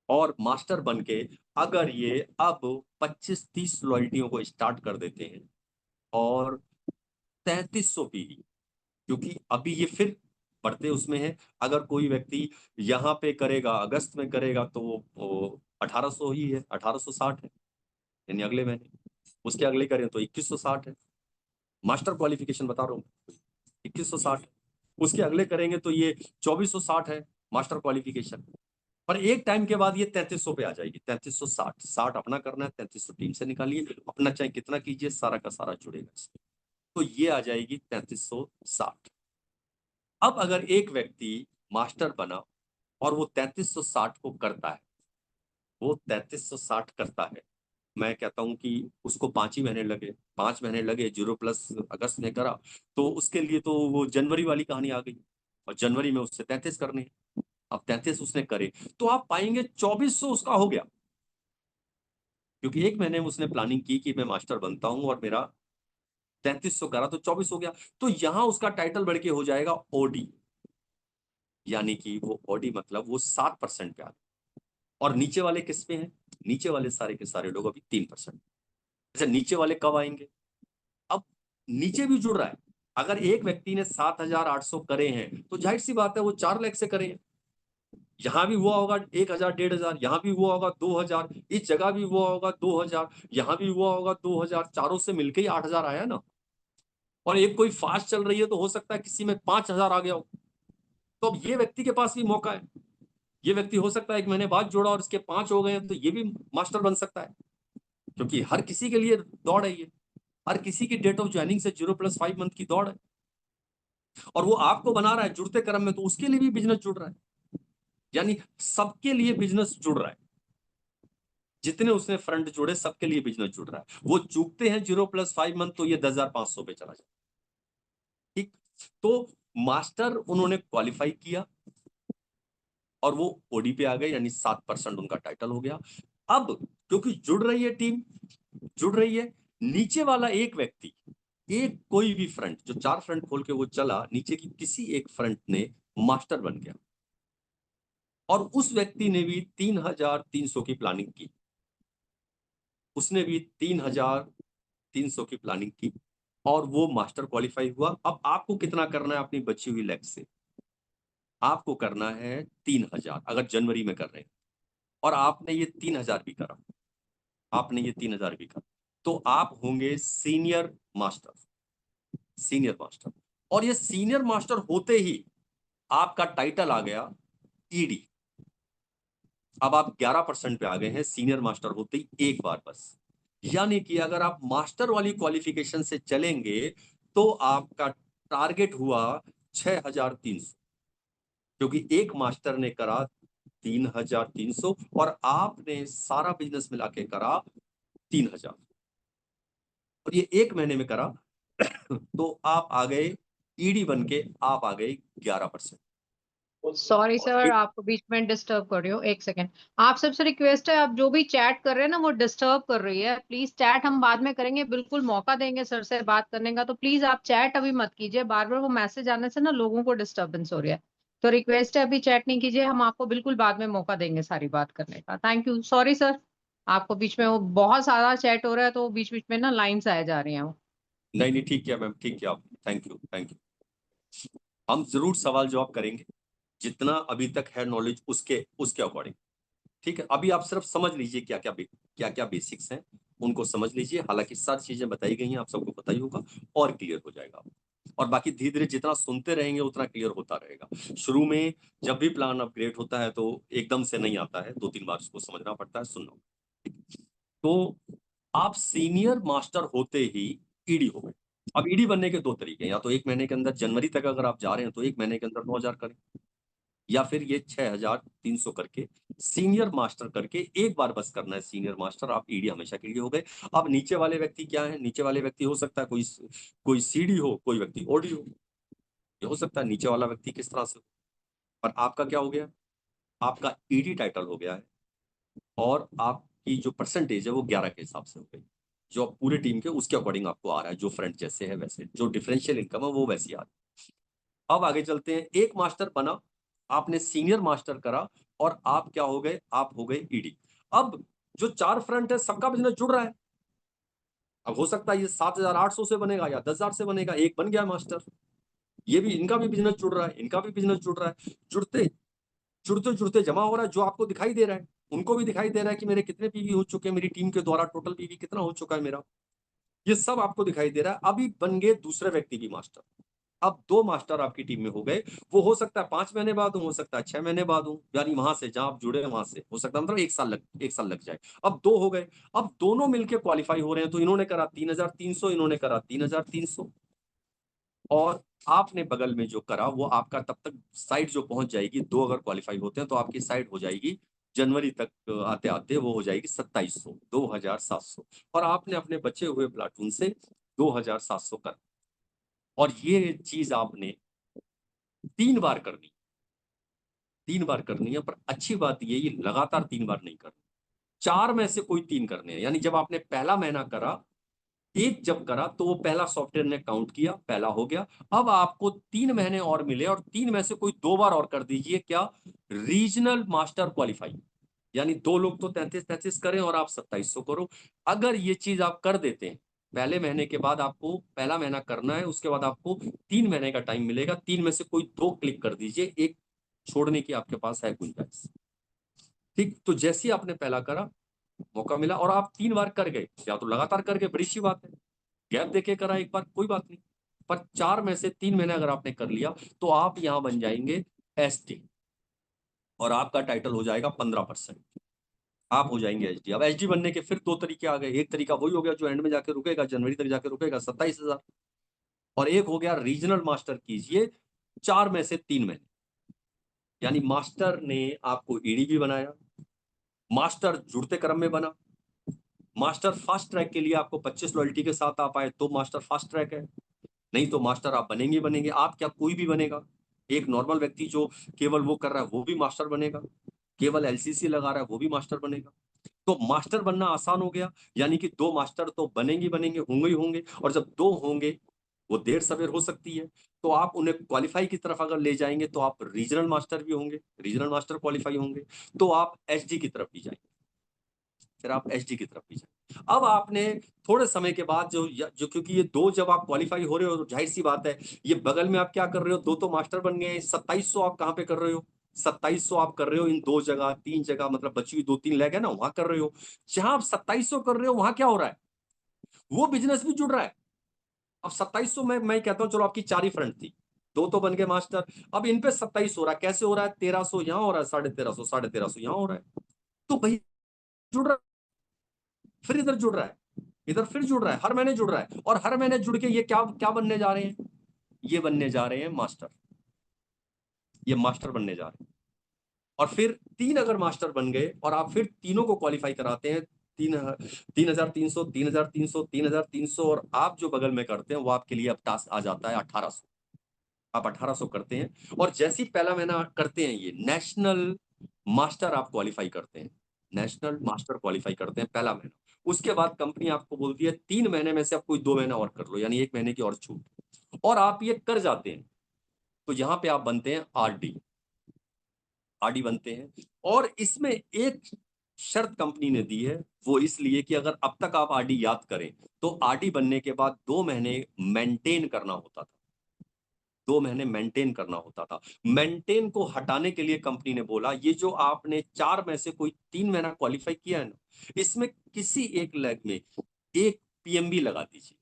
और मास्टर बन के अगर ये अब 25-30 लॉयल्टियों को स्टार्ट कर देते हैं और 3300 पीवी, क्योंकि अभी ये फिर बढ़ते उसमें है। अगर कोई व्यक्ति यहाँ पे करेगा, अगस्त में करेगा, तो वो 1800 ही है, 1860 है, यानी अगले महीने। उसके अगले करें तो 2160 है, मास्टर क्वालिफिकेशन बता रहा हूँ, 2160। उसके अगले करेंगे तो ये 2460 है मास्टर क्वालिफिकेशन। पर एक टाइम के बाद ये 3300 पे आ जाएगी, 3360। 60 अपना करना है, 3300 टीम से निकालिए, अपना चाहे कितना कीजिए, सारा का सारा जुड़ेगा इसमें। तो ये आ जाएगी 3360। अब अगर एक व्यक्ति मास्टर बना और वो 3360 को करता है, वो 3360 करता है, मैं कहता हूं कि उसको 5 ही महीने लगे, 5 महीने लगे, 0+ अगस्त में करा, तो उसके लिए तो वो जनवरी वाली कहानी आ गई। और जनवरी में उससे 33 करने हैं। अब 33 उसने करे तो आप पाएंगे 2400 उसका हो गया, क्योंकि एक महीने में उसने प्लानिंग की कि मैं मास्टर बनता हूं और मेरा 3300 करा तो 24 हो गया। तो यहां उसका टाइटल बढ़ के हो जाएगा ओडी, यानी कि वो ओडी मतलब वो 7% पे आ गया। और नीचे वाले किस पे हैं? नीचे वाले सारे के सारे लोग अभी 3%। अच्छा, नीचे वाले कब आएंगे? अब नीचे भी जुड़ रहा है। अगर एक व्यक्ति ने 7,800 करे हैं तो जाहिर सी बात है वो 4 लाख से करे हैं। यहां भी हुआ होगा 1,000, 1,500, यहां भी हुआ होगा 2,000, इस जगह भी हुआ होगा 2,000, यहां भी हुआ होगा 2,000, चारों से मिलकर ही 8,000 आया ना। और एक कोई फास्ट चल रही है तो हो सकता है किसी में 5,000 आ गया हो। तो अब ये व्यक्ति के पास भी मौका है। ये व्यक्ति हो सकता है 1 महीने बाद जोड़ा और इसके 5 हो गए हैं, तो ये भी मास्टर बन सकता है, क्योंकि हर किसी के लिए दौड़ है ये। हर किसी की डेट ऑफ ज्वाइनिंग से 0+5 मंथ की दौड़ है। और वो आपको बना रहा है जुड़ते क्रम में, तो उसके लिए भी बिजनेस जुड़ रहा है। यानी सबके लिए बिजनेस जुड़ रहा है। जितने उसने फ्रंट जोड़े सबके लिए बिजनेस जुड़ रहा है। वो चूकते हैं 0+5 मंथ तो ये 10,500 पे चला जाए। ठीक। तो मास्टर उन्होंने क्वालिफाई किया और वो ओडी पे आ गए, यानी 7% उनका टाइटल हो गया। अब क्योंकि जुड़ रही है टीम, जुड़ रही है, नीचे वाला एक व्यक्ति, एक कोई भी फ्रंट जो 4 फ्रंट खोल के वो चला, नीचे की किसी एक फ्रंट ने मास्टर बन गया और उस व्यक्ति ने भी 3,300 की प्लानिंग की। उसने भी 3,300 की प्लानिंग की और वो मास्टर क्वालिफाई हुआ। अब आपको कितना करना है अपनी बची हुई लैक्स से? आपको करना है 3,000 अगर जनवरी में कर रहे हैं, और आपने ये 3,000 भी करा, आपने ये 3,000 भी करा, तो आप होंगे सीनियर मास्टर। Senior master. और ये सीनियर मास्टर होते ही आपका टाइटल आ गया ईडी। अब आप 11% पे आ गए हैं सीनियर मास्टर होते ही एक बार बस। यानी कि अगर आप मास्टर वाली क्वालिफिकेशन से चलेंगे तो आपका टारगेट हुआ 6,300, क्योंकि एक मास्टर ने करा 3,300 और आपने सारा बिजनेस मिला के करा 3,000, और ये एक महीने में करा। तो आप आ गए ईडी बन के, आप आ गए 11%। सॉरी और सर, एक आपको बीच में डिस्टर्ब कर रही हूँ, एक सेकंड। आप सबसे रिक्वेस्ट है, आप जो भी चैट कर रहे हैं ना वो डिस्टर्ब कर रही है। प्लीज चैट हम बाद में करेंगे, बिल्कुल मौका देंगे सर से बात करने का। तो प्लीज आप चैट अभी मत कीजिए, बार बार वो मैसेज आने से ना लोगों को डिस्टर्बेंस हो रही है। तो रिक्वेस्ट है अभी चैट नहीं कीजिए, हम आपको बिल्कुल बाद में मौका देंगे सारी बात करने का। Thank you, sorry sir. आपको बीच में वो बहुत सारा चैट हो रहा है तो बीच बीच में ना लाइन्स आए जा रही हैं वो। नहीं नहीं, ठीक किया मैम, ठीक किया आपने, थैंक यू, थैंक यू। हम जरूर सवाल जवाब करेंगे, जितना अभी तक है नॉलेज उसके उसके अकॉर्डिंग। ठीक है, अभी आप सिर्फ समझ लीजिए क्या क्या बेसिक्स हैं, उनको समझ लीजिए। हालांकि सारी चीजें बताई गई हैं, आप सबको पता ही होगा और क्लियर हो जाएगा। और बाकी धीरे धीरे जितना सुनते रहेंगे उतना क्लियर होता रहेगा। शुरू में जब भी प्लान अपग्रेड होता है तो एकदम से नहीं आता है, 2-3 बार उसको समझना पड़ता है, सुनना। तो आप सीनियर मास्टर होते ही ईडी हो गए। अब ईडी बनने के 2 तरीके हैं, या तो 1 महीने के अंदर, जनवरी तक अगर आप जा रहे हैं तो 1 महीने के अंदर 9,000 करें, या फिर ये 6,300 करके सीनियर मास्टर करके एक बार बस करना है सीनियर मास्टर, आप ईडी हमेशा के लिए हो गए। अब नीचे वाले व्यक्ति क्या है? नीचे वाले व्यक्ति हो सकता है कोई कोई सीडी हो, कोई व्यक्ति ओडी हो। ये हो सकता है नीचे वाला व्यक्ति किस तरह से हो। पर आपका क्या हो गया? आपका ईडी टाइटल हो गया है और आपकी जो परसेंटेज है वो 11 के हिसाब से हो गई। जो पूरे टीम के उसके अकॉर्डिंग आपको आ रहा है, जो फ्रंट जैसे है वैसे, जो डिफरेंशियल इनकम है वो वैसी आ रही है। अब आगे चलते हैं, एक मास्टर बना, आपने सीनियर मास्टर करा और आप क्या हो गए, आप हो गए ईडी। अब जो 4 फ्रंट है सबका बिजनेस जुड़ रहा है। अब हो सकता है ये 7,800 से बनेगा या 10,000 से बनेगा, एक बन गया मास्टर। ये भी, इनका भी बिजनेस जुड़ रहा है, इनका भी बिजनेस जुड़ रहा है, जुड़ते जुड़ते जुड़ते जमा हो रहा है। जो आपको दिखाई दे रहा है उनको भी दिखाई दे रहा है कि मेरे कितने पीवी हो चुके हैं, मेरी टीम के द्वारा टोटल पीवी कितना हो चुका है मेरा, ये सब आपको दिखाई दे रहा है। अभी बन गए दूसरे व्यक्ति भी मास्टर। अब 2 मास्टर आपकी टीम में हो गए। वो हो सकता है 5 महीने बाद हो सकता है 6 महीने बाद हो, यानी वहां से जहां आप जुड़े हैं वहां से हो सकता है, मतलब 1 साल लग जाए। अब 2 हो गए, अब दोनों मिलके क्वालिफाई हो रहे हैं। तो इन्होंने करा 3,300, इन्होंने करा 3,300, और आपने बगल में जो करा वो आपका तब तक साइड जो पहुंच जाएगी, 2 अगर क्वालिफाई होते हैं तो आपकी साइड हो जाएगी जनवरी तक आते आते वो हो जाएगी 2700, 2,700, और आपने अपने बचे हुए प्लाटून से 2,700 कर। और ये चीज आपने 3 बार करनी, 3 बार करनी है। पर अच्छी बात ये लगातार 3 बार नहीं करनी, 4 में से कोई 3 करने हैं। यानी जब आपने पहला महीना करा, एक जब करा तो वो पहला सॉफ्टवेयर ने काउंट किया, पहला हो गया। अब आपको 3 महीने और मिले और 3 में से कोई 2 बार और कर दीजिए, क्या, रीजनल मास्टर क्वालिफाई। यानी 2 लोग तो 33-33 करें और आप 2700 करो। अगर ये चीज आप कर देते हैं, पहले महीने के बाद आपको पहला महीना करना है, उसके बाद आपको 3 महीने का टाइम मिलेगा, 3 में से कोई 2 क्लिक कर दीजिए, एक छोड़ने की आपके पास है गुंजाइश। ठीक, तो जैसे ही आपने पहला करा, मौका मिला और आप 3 बार कर गए, या तो लगातार कर गए, बड़ी सी बात है। गैप देके करा एक बार, कोई बात नहीं। पर 4 में से 3 महीने अगर आपने कर लिया तो आप यहां बन जाएंगे एसडी, और आपका टाइटल हो जाएगा 15%। आप हो जाएंगे एसडी। अब एसडी बनने के फिर 2 तरीके आ गए। एक तरीका वही हो गया जो एंड में जाके रुकेगा, जनवरी तक जाके रुकेगा, 27,000। और एक हो गया रीजनल मास्टर कीजिए 4 में से 3 महीने। यानी मास्टर ने आपको ईडी भी बनाया, मास्टर जुड़ते क्रम में बना, मास्टर फास्ट ट्रैक के लिए आपको 25 लॉयल्टी के साथ आप आए तो मास्टर फास्ट ट्रैक है, नहीं तो मास्टर आप बनेंगे बनेंगे। आप क्या, कोई भी बनेगा। एक नॉर्मल व्यक्ति जो केवल वो कर रहा है वो भी मास्टर बनेगा, केवल एलसीसी लगा रहा है वो भी मास्टर बनेगा। तो मास्टर बनना आसान हो गया। यानी कि 2 मास्टर तो बनेंगे बनेंगे, होंगे ही होंगे। और जब 2 होंगे, वो देर सवेर हो सकती है, तो आप उन्हें क्वालिफाई की तरफ अगर ले जाएंगे तो आप रीजनल मास्टर भी होंगे, रीजनल मास्टर क्वालिफाई होंगे, तो आप एचडी की तरफ भी जाएंगे, फिर आप एचडी की तरफ भी जाएंगे। अब आपने थोड़े समय के बाद जो क्योंकि ये 2 जब आप क्वालिफाई हो रहे हो तो जाहिर सी बात है, ये बगल में आप क्या कर रहे हो, 2 तो मास्टर बन गए, 2700 आप कहाँ पे कर रहे हो, 2700 आप कर रहे हो इन 2 जगह 3 जगह, मतलब बची हुई 2-3 लैग है ना, वहां कर रहे हो। जहां आप 2700 कर रहे हो वहां क्या हो रहा है, वो बिजनेस भी जुड़ रहा है। अब 2700 में मैं कहता हूँ चलो आपकी 4 ही फ्रंट थी, 2 तो बन गए मास्टर, अब इन पे 27 हो रहा है। कैसे हो रहा है, 1300 यहाँ हो रहा है, 1350, 1350 यहाँ हो रहा है। तो भाई जुड़ रहा है, फिर इधर जुड़ रहा है, इधर फिर जुड़ रहा है, हर महीने जुड़ रहा है। और हर महीने जुड़ के ये क्या क्या बनने जा रहे हैं, ये बनने जा रहे हैं मास्टर, ये मास्टर बनने जा रहे हैं। और फिर 3 अगर मास्टर बन गए और आप फिर तीनों को क्वालिफाई कराते हैं, 3,300, 3,300, 3,300, और आप जो बगल में करते हैं वो आपके लिए अब टास्क आ जाता है 1,800। आप 1,800 करते हैं और जैसे ही पहला महीना करते हैं, ये नेशनल मास्टर आप क्वालिफाई करते हैं, नेशनल मास्टर क्वालिफाई करते हैं पहला महीना। उसके बाद कंपनी आपको बोलती है 3 महीने में से आप कोई 2 महीना और कर लो, यानी 1 महीने की और छूट, और आप ये कर जाते हैं, तो यहां पे आप बनते हैं आरडी, आरडी बनते हैं। और इसमें एक शर्त कंपनी ने दी है, वो इसलिए कि अगर अब तक आप आरडी याद करें तो आरडी बनने के बाद 2 महीने मेंटेन करना होता था, 2 महीने मेंटेन करना होता था। मेंटेन को हटाने के लिए कंपनी ने बोला ये जो आपने 4 में से कोई 3 महीना क्वालिफाई किया है ना, इसमें किसी एक लेग में एक पीएमबी लगा दीजिए।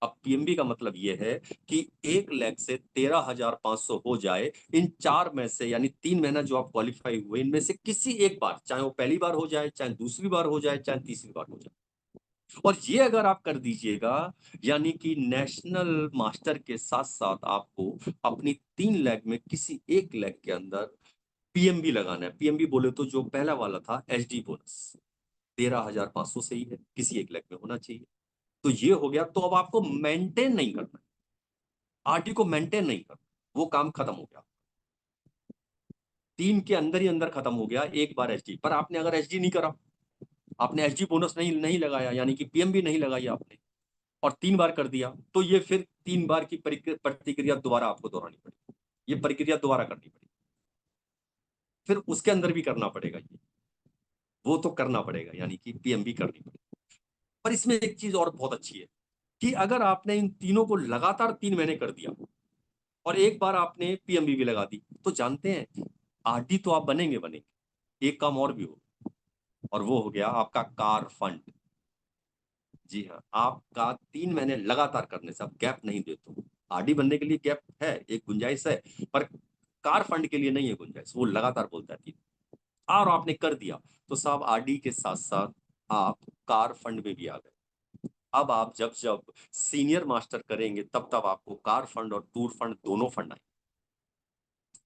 अब पीएमबी का मतलब ये है कि एक लेग से 13,500 हो जाए इन 4 में से, यानी 3 महीना जो आप क्वालिफाई हुए इनमें से किसी एक बार, चाहे वो पहली बार हो जाए, चाहे दूसरी बार हो जाए, चाहे तीसरी बार हो जाए। और ये अगर आप कर दीजिएगा, यानी कि नेशनल मास्टर के साथ साथ आपको अपनी 3 लेग में किसी एक लेग के अंदर पीएमबी लगाना है। पीएमबी बोले तो जो पहला वाला था एचडी बोनस 13,500 से ही है, किसी एक लेग में होना चाहिए। तो ये हो गया। तो अब आपको मेंटेन नहीं करना है, आरटी को मेंटेन नहीं करना, वो काम खत्म हो गया, टीम के अंदर ही अंदर खत्म हो गया एक बार एचडी। पर आपने अगर एचडी नहीं करा, आपने एसजी बोनस नहीं नहीं लगाया, यानी कि पीएमबी नहीं लगाई आपने, और 3 बार कर दिया, तो ये फिर 3 बार की प्रतिक्रिया दोबारा आपको दोहरानी पड़ेगी, ये प्रक्रिया दोबारा करनी पड़ेगी, फिर उसके अंदर भी करना पड़ेगा, ये वो तो करना पड़ेगा, यानी कि पीएमबी करनी पड़ेगी। पर इसमें एक चीज और बहुत अच्छी है कि अगर आपने इन तीनों को लगातार 3 महीने कर दिया और एक बार आपने पीएमबी भी लगा दी, तो जानते हैं आरडी तो आप बनेंगे बनेंगे, एक काम और भी हो, और वो हो गया आपका कार फंड। जी हाँ, आपका 3 महीने लगातार करने से, आप गैप नहीं देते हो। आरडी बनने के लिए गैप है, एक गुंजाइश है, पर कार फंड के लिए नहीं है गुंजाइश, वो लगातार बोलता है 3। और आपने कर दिया, तो साहब आरडी के साथ साथ आप कार फंड में भी आ गए। अब आप जब जब सीनियर मास्टर करेंगे, तब तब आपको कार फंड और टूर फंड दोनों फंड आए,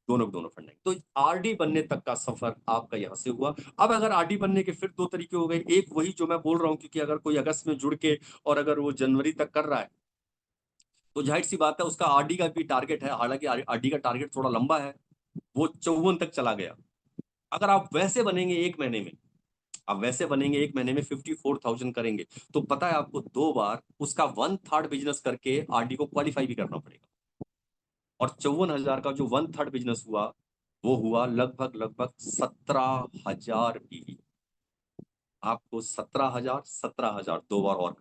दोनों फंड आएंगे। तो आरडी बनने तक का सफर आपका यहां से हुआ। अब अगर आरडी बनने के फिर 2 तरीके हो गए, एक वही जो मैं बोल रहा हूं, क्योंकि अगर कोई अगस्त में जुड़ के और अगर वो जनवरी तक कर रहा है, तो जाहिर सी बात है उसका आरडी का भी टारगेट है, हालांकि आरडी का टारगेट थोड़ा लंबा है, वो 54 तक चला गया। अगर आप वैसे बनेंगे 1 महीने में, आप वैसे बनेंगे 1 महीने में 54,000 करेंगे, तो पता है आपको 2 बार उसका 1/3 बिजनेस करके आरडी को क्वालिफाई भी करना पड़ेगा। और 54,000 का जो 1/3 बिजनेस हुआ, वो हुआ लगभग लगभग 17,000 पीवी। आपको 17,000 17,000 2 बार और।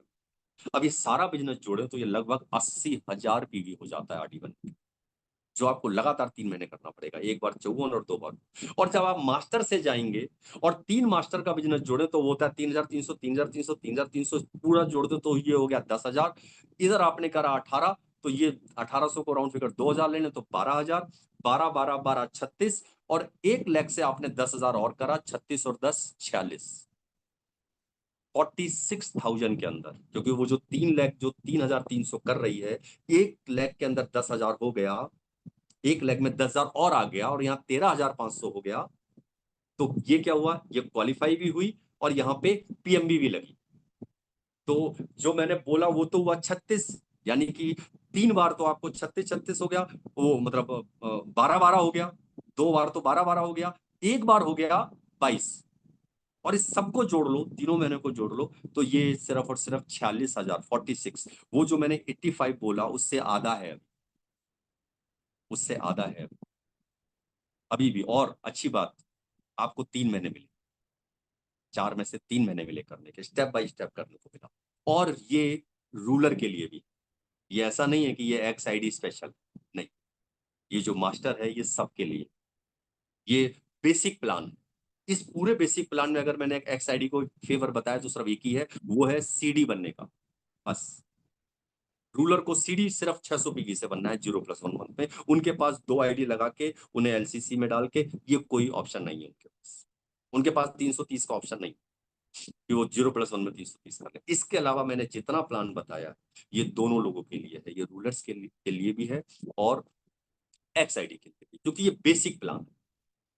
अब ये सारा बिजनेस जोड़े तो ये लगभग 80,000 पीवी हो जाता है आरडी बनने, जो आपको लगातार 3 महीने करना पड़ेगा, एक बार 54 और 2 बार। और जब आप मास्टर से जाएंगे और 3 मास्टर का बिजनेस जोड़े, तो वो होता है 3,300 3,300 3,300, पूरा जोड़ दो तो ये हो गया 10,000। इधर आपने करा 18, तो ये 1800 को राउंड फिगर 2,000 लेने, तो 12,000, 12 12 12 36, और 1 लाख से आपने 10,000 और करा, 36 और 10 46, 46,000 के अंदर। क्योंकि वो जो 3 लाख जो 3,300 कर रही है, 1 लाख के अंदर 10,000 हो गया, 1 लाख में 10,000 और आ गया, और यहाँ 13,500 हो गया। तो ये क्या हुआ, ये क्वालिफाई भी हुई और यहाँ पे पीएमबी भी लगी। तो जो मैंने बोला वो तो हुआ 36, यानी कि 3 बार तो आपको 36 36 हो गया, वो मतलब 12 12 हो गया, 2 बार तो 12 12 हो गया, एक बार हो गया 22। और इस सबको जोड़ लो, 3 महीने को जोड़ लो, तो ये सिर्फ और सिर्फ 46,000 46, वो जो मैंने 85 बोला उससे आधा है, उससे आधा है अभी भी। और अच्छी बात, आपको 3 महीने मिले, 4 में से 3 महीने मिले करने के, स्टेप बाय स्टेप करने को मिला। और ये रूलर के लिए भी, ये ऐसा नहीं है कि ये एक्स आईडी स्पेशल, नहीं, ये जो मास्टर है ये सबके लिए, ये बेसिक प्लान। इस पूरे बेसिक प्लान में अगर मैंने एक एक्स आईडी को फेवर बताया तो सिर्फ एक ही है, वो है सीडी बनने का, बस। रूलर को सीडी सिर्फ 600 पीवी से बनना है 0+1 मंथ में। उनके पास 2 आईडी लगा के उन्हें एलसीसी में डाल के, ये कोई ऑप्शन नहीं है उनके पास। उनके पास 330 का ऑप्शन नहीं कि वो 0+1 में 330 कर ले। इसके अलावा मैंने जितना प्लान बताया, ये दोनों लोगों के लिए है, ये रूलर्स के लिए भी है और एक्स आईडी के लिए भी, क्योंकि ये बेसिक प्लान है,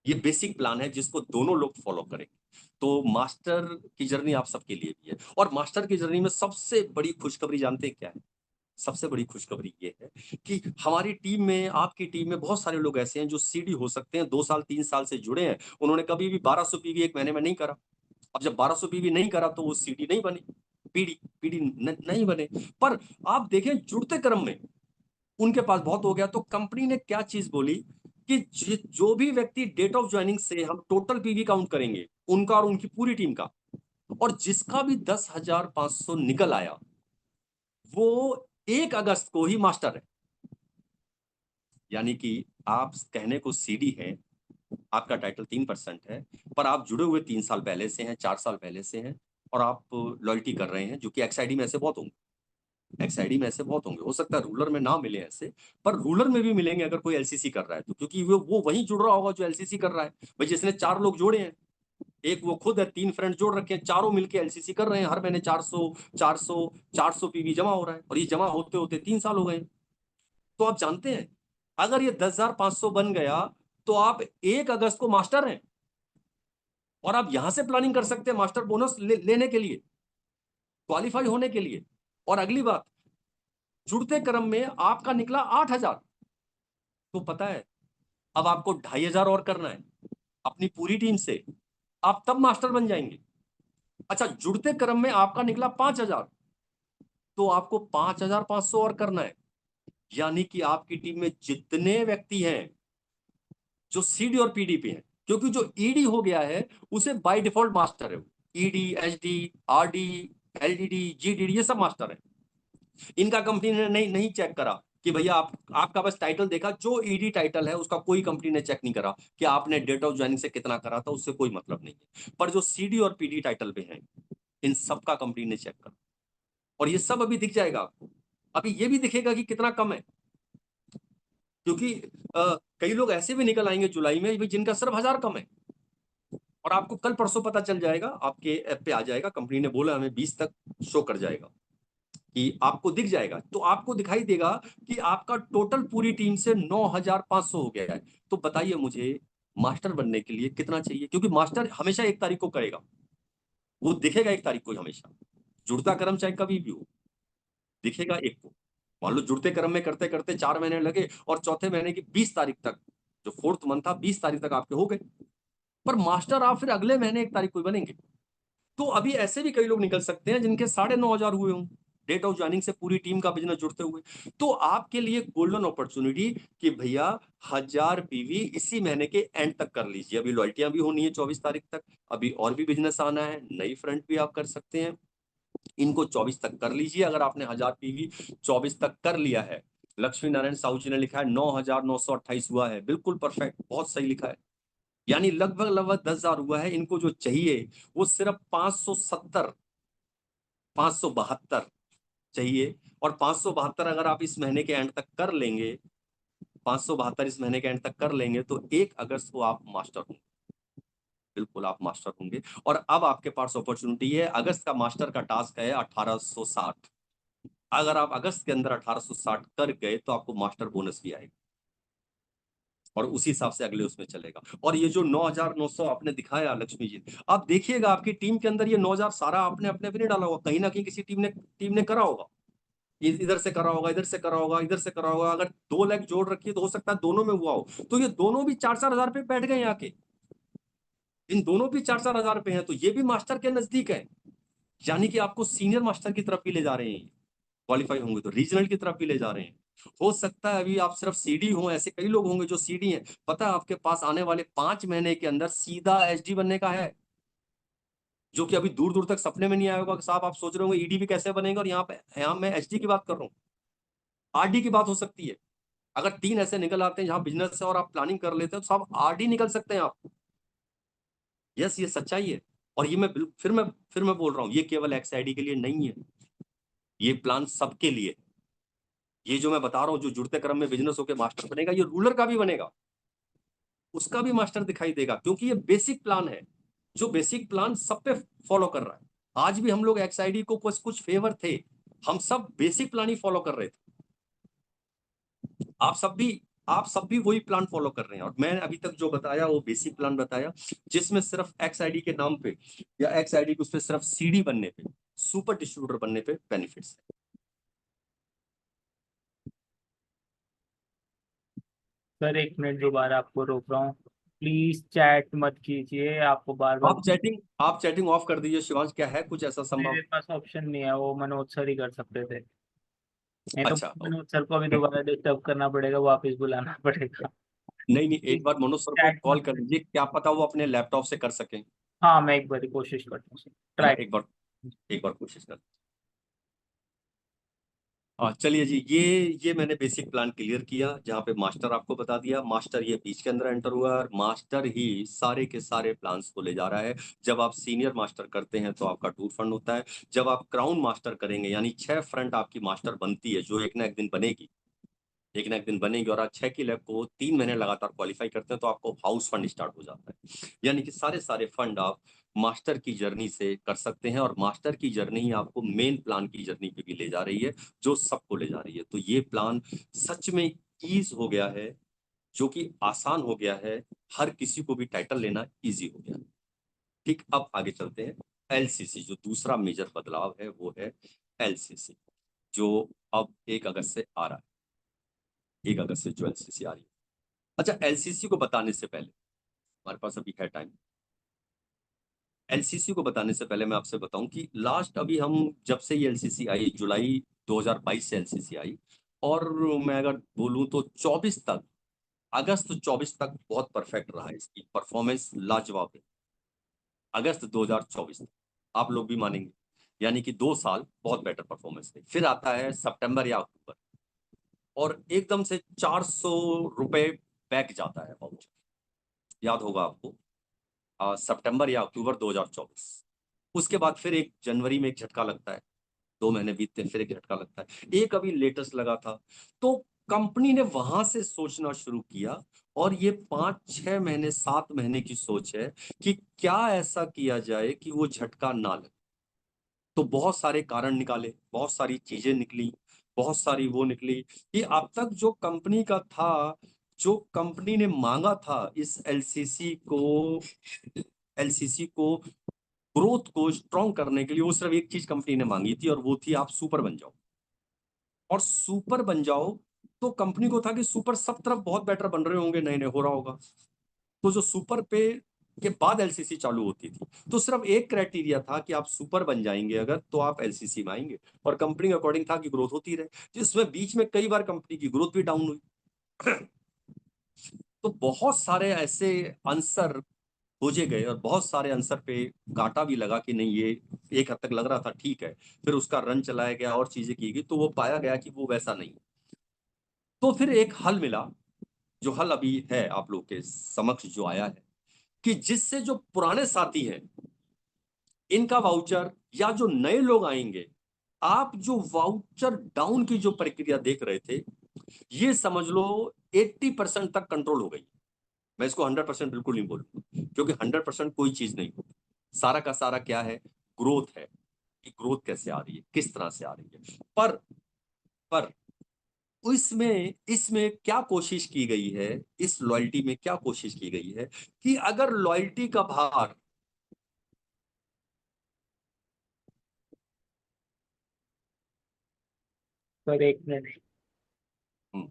ये बेसिक प्लान है जिसको दोनों लोग फॉलो करेंगे। तो मास्टर की जर्नी आप सबके लिए भी है। और मास्टर की जर्नी में सबसे बड़ी खुशखबरी जानते हैं क्या है? सबसे बड़ी खुशखबरी ये है कि हमारी टीम में, आपकी टीम में बहुत सारे लोग ऐसे हैं जो सीडी हो सकते हैं, 2 साल 3 साल से जुड़े हैं, उन्होंने कभी भी 1200 पीवी 1 महीने में नहीं करा। अब जब 1200 पीवी नहीं करा तो वो सीडी नहीं बनी, पीडी पीडी नहीं बने। पर आप देखें जुड़ते क्रम में उनके पास बहुत हो गया, तो कंपनी ने क्या चीज बोली कि जो भी व्यक्ति डेट ऑफ ज्वाइनिंग से हम टोटल पीवी काउंट करेंगे, उनका और उनकी पूरी टीम का, और जिसका भी 10,500 निकल आया, वो 1 अगस्त को ही मास्टर है। यानी कि आप कहने को सीडी है, आपका टाइटल 3% है, पर आप जुड़े हुए 3 साल पहले से हैं, 4 साल पहले से हैं, और आप लॉयल्टी कर रहे हैं, जो कि एक्सआईडी में ऐसे बहुत होंगे, एक्सआईडी में ऐसे बहुत होंगे, हो सकता है रूलर में ना मिले ऐसे, पर रूलर में भी मिलेंगे अगर कोई एलसीसी कर रहा है तो, क्योंकि वो वही जुड़ रहा होगा जो एलसीसी कर रहा है। भाई जिसने 4 लोग जोड़े हैं, एक वो खुद है, 3 फ्रेंड जोड़ रखे हैं, चारों मिलके एलसीसी कर रहे हैं, हर महीने 400 400 400 पीवी जमा हो रहा है, और ये जमा होते होते 3 साल हो गए। तो आप जानते हैं, अगर ये 10,500 बन गया, तो आप 1 अगस्त को मास्टर हैं, और आप यहां से प्लानिंग कर सकते हैं मास्टर बोनस लेने के लिए, क्वालिफाई होने के लिए। और अगली बात, जुड़ते क्रम में आपका निकला 8,000, तो पता है अब आपको 2,500 और करना है अपनी पूरी टीम से, आप तब मास्टर बन जाएंगे। अच्छा, जुड़ते क्रम में आपका निकला 5,000, तो आपको 5,500 और करना है। यानी कि आपकी टीम में जितने व्यक्ति हैं जो सीडी और पीडी पे हैं, क्योंकि जो ईडी हो गया है उसे बाय डिफॉल्ट मास्टर है वो। ईडी, एचडी, आरडी, एलडीडी, जीडीडी, ये सब मास्टर है। इनका कंपनी ने नहीं नहीं चेक करा कि भैया आपका बस टाइटल देखा, जो ईडी टाइटल है उसका कोई कंपनी ने चेक नहीं करा कि आपने डेट ऑफ ज्वाइनिंग से कितना करा था, उससे कोई मतलब नहीं है। पर जो सीडी और पीडी टाइटल पे हैं, इन सबका कंपनी ने चेक करा, और ये सब अभी दिख जाएगा आपको। अभी ये भी दिखेगा कि कितना कम है, क्योंकि कई लोग ऐसे भी निकल आएंगे जुलाई में जिनका सिर्फ 1,000 कम है, और आपको कल परसों पता चल जाएगा, आपके ऐप पे आ जाएगा, कंपनी ने बोला हमें 20 तक शो कर जाएगा, कि आपको दिख जाएगा। तो आपको दिखाई देगा कि आपका टोटल पूरी टीम से 9,500 हो गया है। तो बताइए मुझे, मास्टर बनने के लिए कितना चाहिए? क्योंकि मास्टर हमेशा 1 तारीख को करेगा, वो दिखेगा 1 तारीख को ही हमेशा, जुड़ता कर्म चाहे कभी भी हो, दिखेगा 1 को। मान लो जुड़ते क्रम में करते करते 4 महीने लगे, और चौथे महीने की 20 तारीख तक, जो 4th मंथ था, 20 तारीख तक आपके हो गए, पर मास्टर आप फिर अगले महीने 1 तारीख को ही बनेंगे। तो अभी ऐसे भी कई लोग निकल सकते हैं जिनके 9,500 हुए हों डेट ऑफ ज्वाइनिंग से, पूरी टीम का बिजनेस जुड़ते हुए। तो आपके लिए गोल्डन अपॉर्चुनिटी कि भैया 1,000 पीवी इसी महीने के एंड तक कर लीजिए। अभी लॉयल्टियां भी होनी है 24 तारीख तक, अभी और भी बिजनेस आना है, नई फ्रंट भी आप कर सकते हैं। इनको 24 तक कर लीजिए। अगर आपने 1,000 पीवी 24 तक कर लिया है, लक्ष्मी नारायण साहू जी ने लिखा है 9,928 हुआ है, बिल्कुल परफेक्ट, बहुत सही लिखा है। यानी लगभग लगभग 10,000 हुआ है। इनको जो चाहिए वो सिर्फ 570, 572 चाहिए। और 572 अगर आप इस महीने के एंड तक कर लेंगे, 572 इस महीने के एंड तक कर लेंगे, तो 1 अगस्त को आप मास्टर होंगे, बिल्कुल आप मास्टर होंगे। और अब आपके पास अपॉर्चुनिटी है, अगस्त का मास्टर का टास्क है 1860। अगर आप अगस्त के अंदर 1860 कर गए तो आपको मास्टर बोनस भी आएगा, और उसी हिसाब से अगले उसमें चलेगा। और ये जो 9,900 आपने दिखाया लक्ष्मी जी, आप देखिएगा आपकी टीम के अंदर ये 9,000 सारा आपने अपने भी नहीं डाला होगा, कहीं ना कहीं किसी टीम ने करा होगा। इधर से करा होगा, इधर से करा होगा, इधर से करा होगा। अगर 2 लाख जोड़ रखी है तो हो सकता है दोनों में हुआ हो, तो ये दोनों भी 4-4 हजार पे बैठ गए आके, इन दोनों भी 4-4 हजार पे हैं, तो ये भी मास्टर के नजदीक है। यानी कि आपको सीनियर मास्टर की तरफ भी ले जा रहे हैं, क्वालिफाई होंगे तो रीजनल की तरफ भी ले जा रहे हैं। हो सकता है अभी आप सिर्फ सीडी हो, ऐसे कई लोग होंगे जो सीडी हैं, पता है आपके पास आने वाले 5 महीने के अंदर सीधा एचडी बनने का है, जो कि अभी दूर दूर तक सपने में नहीं आया होगा। साहब आप सोच रहे होंगे ईडी भी कैसे बनेगा, और यहाँ मैं एचडी की बात कर रहा हूँ, आरडी की बात हो सकती है। अगर 3 ऐसे निकल आते हैं जहां बिजनेस है और आप प्लानिंग कर लेते हैं, तो साहब आरडी निकल सकते हैं आप। यस, ये सच्चाई है। और ये फिर मैं बोल रहा हूँ, ये केवल एक्सआईडी के लिए नहीं है, ये प्लान सबके लिए। ये जो मैं बता रहा हूँ, जो जुड़ते क्रम में बिजनेस होकर मास्टर बनेगा, ये रूलर का भी बनेगा, उसका भी मास्टर दिखाई देगा, क्योंकि ये बेसिक प्लान है, जो बेसिक प्लान सब पे फॉलो कर रहा है। आज भी हम लोग एक्सआईडी को कुछ कुछ फेवर थे, हम सब बेसिक प्लान ही फॉलो कर रहे थे। आप सब भी वही प्लान फॉलो कर रहे हैं, और मैंने अभी तक जो बताया वो बेसिक प्लान बताया, जिसमें सिर्फ एक्सआईडी के नाम पे या एक्सआईडी के उस पे सिर्फ सीडी बनने पे, सुपर डिस्ट्रीब्यूटर बनने पे बेनिफिट्स है। सर 1 मिनट दोबारा आपको रोक रहा हूँ। प्लीज चैट मत कीजिए, आपको बार बार। आप चैटिंग ऑफ कर दीजिए शिवांश, क्या है कुछ ऐसा मेरे संभव? पास ऑप्शन नहीं है, वो मनोज सर ही कर सकते थे। नहीं तो अच्छा, मनोज सर को अभी दोबारा डिस्टर्ब करना पड़ेगा, वापस बुलाना पड़ेगा। नहीं नहीं, एक प्लीज बार मनोज सर को चैट कॉल मत कर कीजिए। लीजिए, क्या पता वो अपने लैपटॉप से कर सकें, है हाँ, मैं एक बार कोशिश करता हूँ, ना? ट्राई। एक बार कोशिश कर। हाँ चलिए जी, ये मैंने बेसिक प्लान क्लियर किया, जहाँ पे मास्टर आपको बता दिया, मास्टर ये बीच के अंदर एंटर हुआ, और मास्टर ही सारे के सारे प्लान्स को ले जा रहा है। जब आप सीनियर मास्टर करते हैं तो आपका टूर फंड होता है। जब आप क्राउन मास्टर करेंगे, यानी 6 फ्रंट आपकी मास्टर बनती है, जो एक ना एक दिन बनेगी, एक ना एक दिन बनेगी, और आप 6 की लैब को 3 महीने लगातार क्वालिफाई करते हैं, तो आपको हाउस फंड स्टार्ट हो जाता है। यानी कि सारे सारे फंड आप मास्टर की जर्नी से कर सकते हैं, और मास्टर की जर्नी ही आपको मेन प्लान की जर्नी पे भी ले जा रही है, जो सबको ले जा रही है। तो ये प्लान सच में ईज हो गया है, जो कि आसान हो गया है, हर किसी को भी टाइटल लेना ईजी हो गया। ठीक, अब आगे चलते हैं। एलसीसी, जो दूसरा मेजर बदलाव है वो है एलसीसी, जो अब 1 अगस्त से आ रहा है। 1 अगस्त से जो एलसीसी आ रही है। अच्छा, एलसीसी को बताने से पहले, हमारे पास अभी है टाइम, एलसीसी को बताने से पहले मैं आपसे बताऊं कि लास्ट अभी हम जब से ये एलसीसी आई, जुलाई 2022 से एलसीसी आई, और मैं अगर बोलूं तो 24 तक, अगस्त 24 तक बहुत परफेक्ट रहा है, इसकी परफॉर्मेंस लाजवाब है। अगस्त 2024 तक आप लोग भी मानेंगे, यानी कि 2 साल बहुत बेटर परफॉर्मेंस है। फिर आता है सितंबर या अक्टूबर, और एकदम से 400 रुपए बैक जाता है वाउचर, याद होगा आपको, सितंबर या अक्टूबर 2024। उसके बाद फिर एक जनवरी में एक झटका लगता है, 2 महीने बीतते हैं, फिर एक झटका लगता है, एक अभी लेटेस्ट लगा था। तो कंपनी ने वहां से सोचना शुरू किया, और ये 5-6 महीने 7 महीने की सोच है कि क्या ऐसा किया जाए कि वो झटका ना लगे। तो बहुत सारे कारण निकाले, बहुत सारी चीजें निकली, बहुत सारी वो निकली कि अब तक जो कंपनी का था, जो कंपनी ने मांगा था इस एलसीसी को ग्रोथ को स्ट्रॉन्ग करने के लिए, वो सिर्फ एक चीज कंपनी ने मांगी थी, और वो थी आप सुपर बन जाओ। और सुपर बन जाओ, तो कंपनी को था कि सुपर सब तरफ बहुत बेटर बन रहे होंगे, नए नए हो रहा होगा, तो जो सुपर पे के बाद एलसीसी चालू होती थी, तो सिर्फ एक क्राइटेरिया था कि आप सुपर बन जाएंगे अगर, तो आप एलसीसी में आएंगे। और कंपनी के अकॉर्डिंग था कि ग्रोथ होती रहे, जिसमें बीच में कई बार कंपनी की ग्रोथ भी डाउन हुई। तो बहुत सारे ऐसे आंसर खोजे गए, और बहुत सारे आंसर पे कांटा भी लगा कि नहीं, ये एक हद तक लग रहा था ठीक है। फिर उसका रन चलाया गया और चीजें की गई, तो वो पाया गया कि वो वैसा नहीं। तो फिर एक हल मिला, जो हल अभी है आप लोग के समक्ष जो आया है, कि जिससे जो पुराने साथी हैं इनका वाउचर, या जो नए लोग आएंगे, आप जो वाउचर डाउन की जो प्रक्रिया देख रहे थे, ये समझ लो 80% तक कंट्रोल हो गई। मैं इसको 100% बिल्कुल नहीं बोलूंगा, क्योंकि 100% कोई चीज नहीं होती। सारा का सारा क्या है, ग्रोथ है, कि ग्रोथ कैसे आ रही है, किस तरह से आ रही है। पर इसमें इसमें क्या कोशिश की गई है, इस लॉयल्टी में क्या कोशिश की गई है, कि अगर लॉयल्टी का भार, सर एक मिनट। हम्म,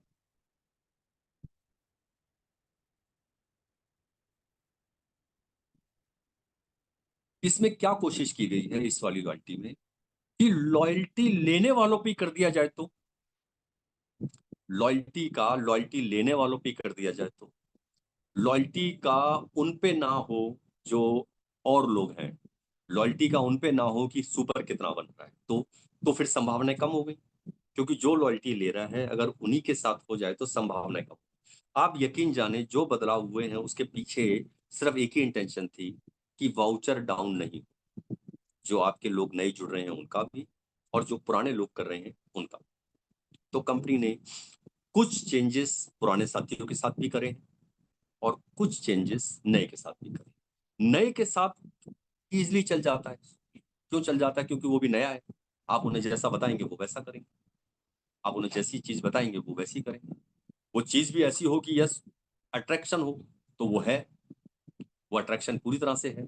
इसमें क्या कोशिश की गई है इस वाली लॉयल्टी में, कि लॉयल्टी लेने वालों पे कर दिया जाए, तो लॉयल्टी लेने वालों पे कर दिया जाए, तो लॉयल्टी का उन पे ना हो जो और लोग हैं, लॉयल्टी का उन पे ना हो कि सुपर कितना बन रहा है, तो फिर संभावनाएं कम हो गई। क्योंकि जो लॉयल्टी ले रहा है अगर उन्हीं के साथ हो जाए तो संभावनाएं कम। आप यकीन जाने जो बदलाव हुए हैं उसके पीछे सिर्फ एक ही इंटेंशन थी, कि वाउचर डाउन नहीं, जो आपके लोग नए जुड़ रहे हैं उनका भी, और जो पुराने लोग कर रहे हैं उनका। तो कंपनी ने कुछ चेंजेस पुराने साथियों के साथ भी करे, और कुछ चेंजेस नए के साथ भी करे। नए के साथ इजिली चल जाता है। क्यों चल जाता है? क्योंकि वो भी नया है। आप उन्हें जैसा बताएंगे वो वैसा करेंगे, आप उन्हें जैसी चीज बताएंगे वो वैसी करेंगे। वो चीज भी ऐसी हो कि यस, अट्रैक्शन हो, तो वो है, वो अट्रैक्शन पूरी तरह से है।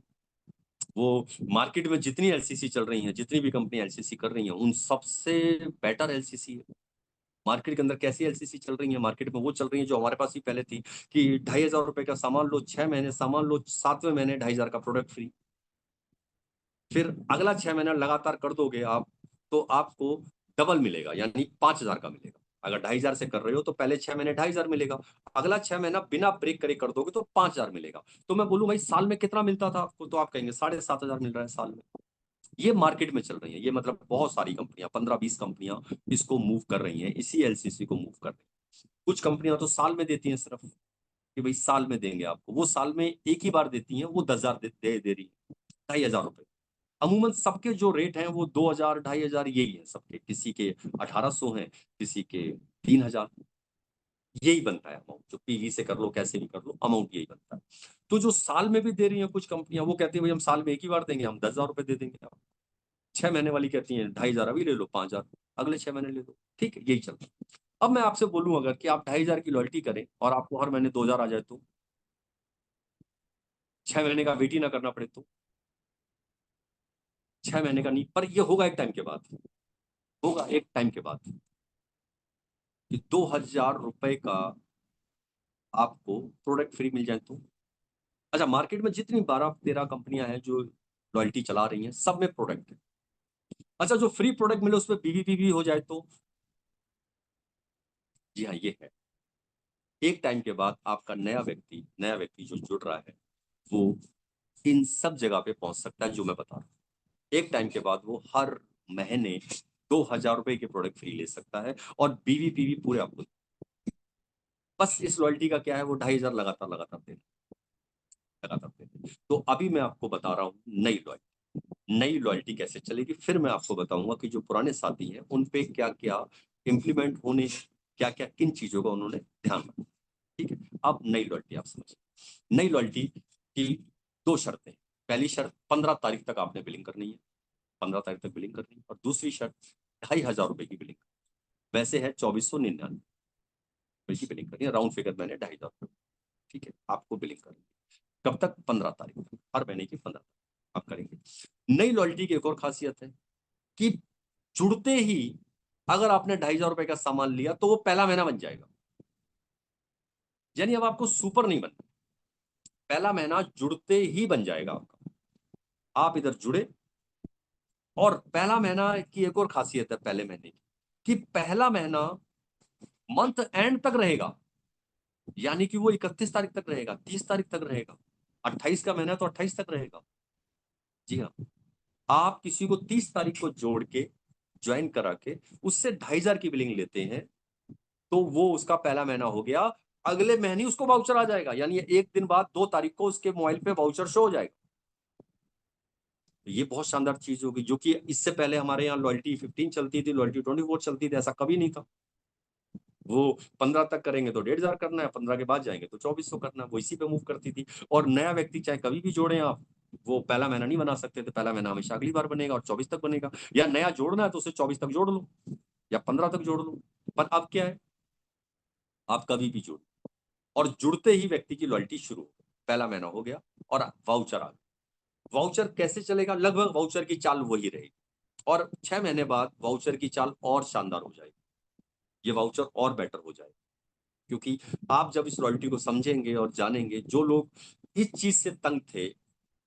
वो मार्केट में जितनी एलसीसी चल रही हैं, जितनी भी कंपनी एलसीसी कर रही हैं, उन सबसे बेटर एलसीसी है। मार्केट के अंदर कैसी एलसीसी चल रही है? मार्केट में वो चल रही है जो हमारे पास ही पहले थी, कि 2,500 रुपए का सामान लो, 6 महीने सामान लो, 7वें महीने 2,500 का प्रोडक्ट फ्री। फिर अगला 6 महीना लगातार कर दोगे आप, तो आपको डबल मिलेगा, यानी 5,000 का मिलेगा। अगर 2,500 से कर रहे हो तो पहले 6 महीने 2,500 मिलेगा, अगला 6 महीना बिना ब्रेक करे कर दोगे तो 5,000 मिलेगा। तो मैं बोलूं भाई साल में कितना मिलता था आपको, तो आप कहेंगे 7,500 मिल रहा है साल में। ये मार्केट में चल रही है, ये मतलब बहुत सारी कंपनियां, 15-20 कंपनियां इसको मूव कर रही हैं, इसी एलसीसी को मूव कर रही हैं। कुछ कंपनियां तो साल में देती हैं सिर्फ, कि भाई साल में देंगे आपको, वो साल में एक ही बार देती हैं, वो 10,000 दे रही है, 2,500 रुपए। अमूमन सबके जो रेट हैं वो 2,000 2,500 यही है सबके, किसी के 1,800 हैं, किसी के 3,000। यही बनता है अमाउंट, जो पीवी से कर लो कैसे भी कर लो, अमाउंट यही बनता है। तो जो साल में भी दे रही हैं कुछ कंपनियां, वो कहती है भाई हम साल में एक ही बार देंगे, हम 10,000 रुपए दे देंगे। 6 महीने वाली कहती हैं 2,500 अभी ले लो, 5,000 अगले 6 महीने ले लो। ठीक है, यही चलता है। अब मैं आपसे बोलूं अगर कि आप 2,500 की लॉयल्टी करें और आपको हर महीने 2,000 आ जाए, तो 6 महीने का वेट ही ना करना पड़े, तो 6 महीने का नहीं, पर ये होगा एक टाइम के बाद, होगा एक टाइम के बाद, कि 2,000 रुपए का आपको प्रोडक्ट फ्री मिल जाए, तो अच्छा, मार्केट में जितनी 12-13 कंपनियां हैं जो लॉयल्टी चला रही हैं, सब में प्रोडक्ट है। अच्छा, जो फ्री प्रोडक्ट मिले उसमें बीवीपीवी हो जाए तो जी हाँ, ये है। एक टाइम के बाद आपका नया व्यक्ति जो जुड़ रहा है वो इन सब जगह पे पहुंच सकता है जो मैं बता रहा हूँ। एक टाइम के बाद वो हर महीने 2000 रुपए के प्रोडक्ट फ्री ले सकता है और बीवीपीवी पूरे आपको। बस इस लॉयल्टी का क्या है, वो 2500 लगातार लगातार देना। तो अभी मैं आपको बता रहा हूँ नई लॉयल्टी कैसे चलेगी। फिर मैं आपको बताऊंगा कि जो पुराने साथी हैं उन पे क्या क्या इंप्लीमेंट होने, क्या क्या किन चीजों का उन्होंने ध्यान रखा। ठीक है, अब नई लॉयल्टी आप समझिए। नई लॉयल्टी की 2 शर्तें। पहली शर्त 15 तारीख तक आपने बिलिंग करनी है, 15 तारीख तक बिलिंग करनी है। और दूसरी शर्त 2500 रुपए की बिलिंग। वैसे है 2499 की बिलिंग करनी है, राउंड फिगर मैंने 2500 रुपए। ठीक है, आपको बिलिंग करनी है कब तक, 15 तारीख तक, हर महीने की 15 तारीख आप करेंगे। नई लॉयल्टी की एक और खासियत है कि जुड़ते ही अगर आपने 2500 रुपए का सामान लिया तो वो पहला महीना बन जाएगा। यानी अब आपको सुपर नहीं बनना, पहला महीना जुड़ते ही बन जाएगा आपका। आप इधर जुड़े और पहला महीना की एक और खासियत है पहले महीने की कि पहला महीना मंथ एंड तक रहेगा। यानी कि वो 31 तारीख तक रहेगा, 30 तारीख तक रहेगा, 28 का महीना तो 28 तक रहेगा। जी हाँ, आप किसी को 30 तारीख को जोड़ के ज्वाइन करा के उससे 2500 की बिलिंग लेते हैं तो वो उसका पहला महीना हो गया। अगले महीने उसको वाउचर आ जाएगा, यानी एक दिन बाद 2 तारीख को उसके मोबाइल पे वाउचर शो हो जाएगा। ये बहुत शानदार चीज होगी, जो कि इससे पहले हमारे यहाँ लॉयल्टी 15 चलती थी, लॉयल्टी 24 चलती थी, ऐसा कभी नहीं था। वो 15 तक करेंगे तो 1500 करना है, 15 के बाद जाएंगे तो 2400 करना है, वो इसी पे मूव करती थी। और नया व्यक्ति चाहे कभी भी जोड़े आप, वो पहला महीना नहीं बना सकते थे, पहला महीना हमेशा अगली बार बनेगा और 24 तक बनेगा। या नया जोड़ना है तो उसे 24 तक जोड़ लो या 15 तक जोड़ लो। पर अब क्या है, आप कभी भी जोड़, और जुड़ते ही व्यक्ति की लॉयल्टी शुरू हो, पहला महीना हो गया और वाउचर आ गया। वाउचर कैसे चलेगा, लगभग वाउचर की चाल वही रहेगी और 6 महीने बाद वाउचर की चाल और शानदार हो जाएगी, ये वाउचर और बेटर हो जाएगा। क्योंकि आप जब इस लॉयल्टी को समझेंगे और जानेंगे, जो लोग इस चीज से तंग थे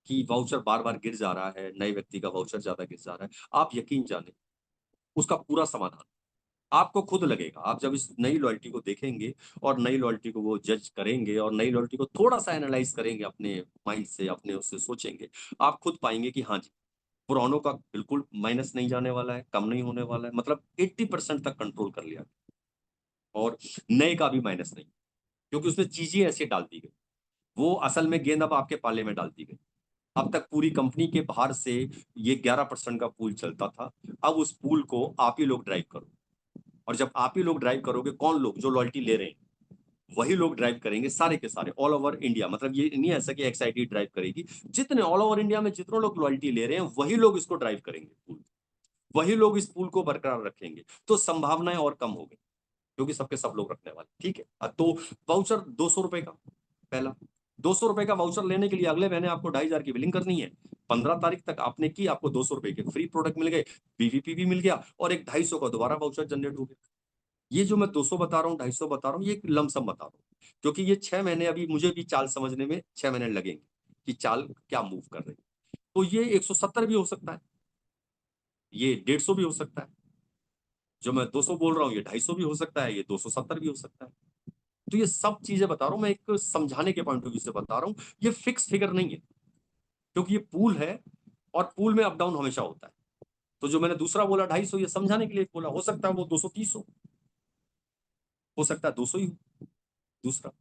कि वाउचर बार बार गिर जा रहा है, नए व्यक्ति का वाउचर ज्यादा गिर जा रहा है, आप यकीन जाने उसका पूरा समाधान आपको खुद लगेगा। आप जब इस नई लॉयल्टी को देखेंगे और नई लॉयल्टी को वो जज करेंगे और नई लॉयल्टी को थोड़ा सा एनालाइज करेंगे अपने माइंड से, अपने उससे सोचेंगे, आप खुद पाएंगे कि हाँ जी, पुरानों का बिल्कुल माइनस नहीं जाने वाला है, कम नहीं होने वाला है, मतलब 80% तक कंट्रोल कर लिया और नए का भी माइनस नहीं, क्योंकि उसमें चीजें ऐसी डाल दी गई। वो असल में गेंद अब आपके पाले में डाल दी गई। अब तक पूरी कंपनी के बाहर से ये 11% का पूल चलता था, अब उस पूल को आप ही लोग ड्राइव करो। और जब आप ही लोग ड्राइव करोगे, कौन लोग, जो लॉयल्टी ले रहे हैं वही लोग ड्राइव करेंगे, सारे के सारे ऑल ओवर इंडिया। मतलब ये नहीं ऐसा कि एक्साइटी ड्राइव करेगी, जितने ऑल ओवर इंडिया में जितने लोग लॉयल्टी ले रहे हैं वही लोग इसको ड्राइव करेंगे पूल, वही लोग इस पूल को बरकरार रखेंगे। तो संभावनाएं और कम हो गई, क्योंकि सबके सब लोग रखने वाले। ठीक है, तो वाउचर 200 रुपए का, पहला 200 रुपए का वाउचर लेने के लिए अगले महीने आपको 2500 की बिलिंग करनी है। 15 तारीख तक आपने की, आपको 200 रुपए के फ्री प्रोडक्ट मिल गए, बीवीपी भी मिल गया और एक 250 का दोबारा वाउचर जनरेट हो गया। ये जो मैं 200 बता रहा हूँ, 250 बता रहा हूँ, ये एक लमसम बता रहा हूँ, क्योंकि ये 6 महीने अभी मुझे भी चाल समझने में 6 महीने लगेंगे कि चाल क्या मूव कर रही है। तो ये 170 भी हो सकता है, ये 150 भी हो सकता है, जो मैं 200 बोल रहा हूँ ये 250 भी हो सकता है, ये 270 भी हो सकता है। तो ये सब चीजें बता रहा हूँ मैं, एक समझाने के पॉइंट ऑफ व्यू से बता रहा हूँ। ये फिक्स फिगर नहीं है, क्योंकि ये पूल है और पूल में अप डाउन हमेशा होता है। तो जो मैंने दूसरा बोला 250, ये समझाने के लिए बोला, हो सकता है वो 230 हो सकता है 200 ही हो दूसरा।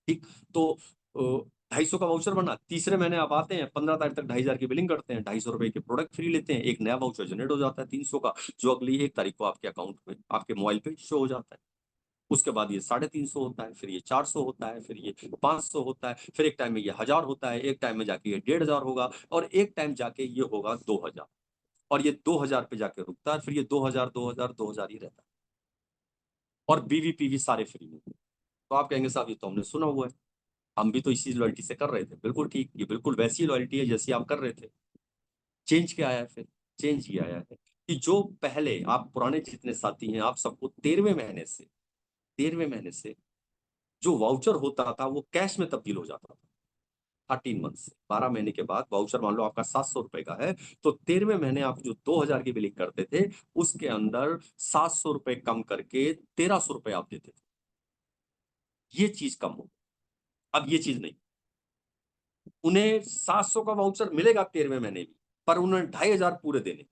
ठीक, तो 250 का वाउचर बना, तीसरे महीने आप आते हैं 15 तारीख तक 2500 की बिलिंग करते हैं, 250 रुपए के प्रोडक्ट फ्री लेते हैं, एक नया वाउचर जनरेट हो जाता है 300 का, जो अगली 1 तारीख को आपके अकाउंट में, आपके मोबाइल पे शो हो जाता है। उसके बाद ये 350 होता है, फिर ये 400 होता है, फिर ये 500 होता है, फिर एक टाइम में ये 1000 होता है, एक टाइम में जाके ये 1500 होगा और एक टाइम जाके ये होगा 2000, और ये 2000 पे जाके रुकता है, फिर ये 2000 2000 2000 ही रहता है। और बीवीपीवी सारे फ्री में। तो आप कहेंगे साहब ये तो हमने सुना हुआ है, हम भी तो इसी लॉयल्टी से कर रहे थे। बिल्कुल ठीक, ये बिल्कुल वैसी लॉयल्टी है जैसी आप कर रहे थे। चेंज क्या आया है फिर, चेंज ये आया है कि जो पहले आप पुराने जितने साथी हैं, आप सबको 13वें महीने से जो वाउचर होता था वो कैश में तब्दील हो जाता था। 13 मंथ, 12 महीने के बाद वाउचर मान लो आपका 700 रुपए का है, तो 13वें महीने आप जो 2000 की बिलिंग करते थे उसके अंदर 700 रुपए कम करके 1300 रुपए आप देते थे। ये चीज कम हो, अब ये चीज नहीं। उन्हें 700 का वाउचर मिलेगा 13वें महीने भी, पर उन्हें 2500 पूरे देने।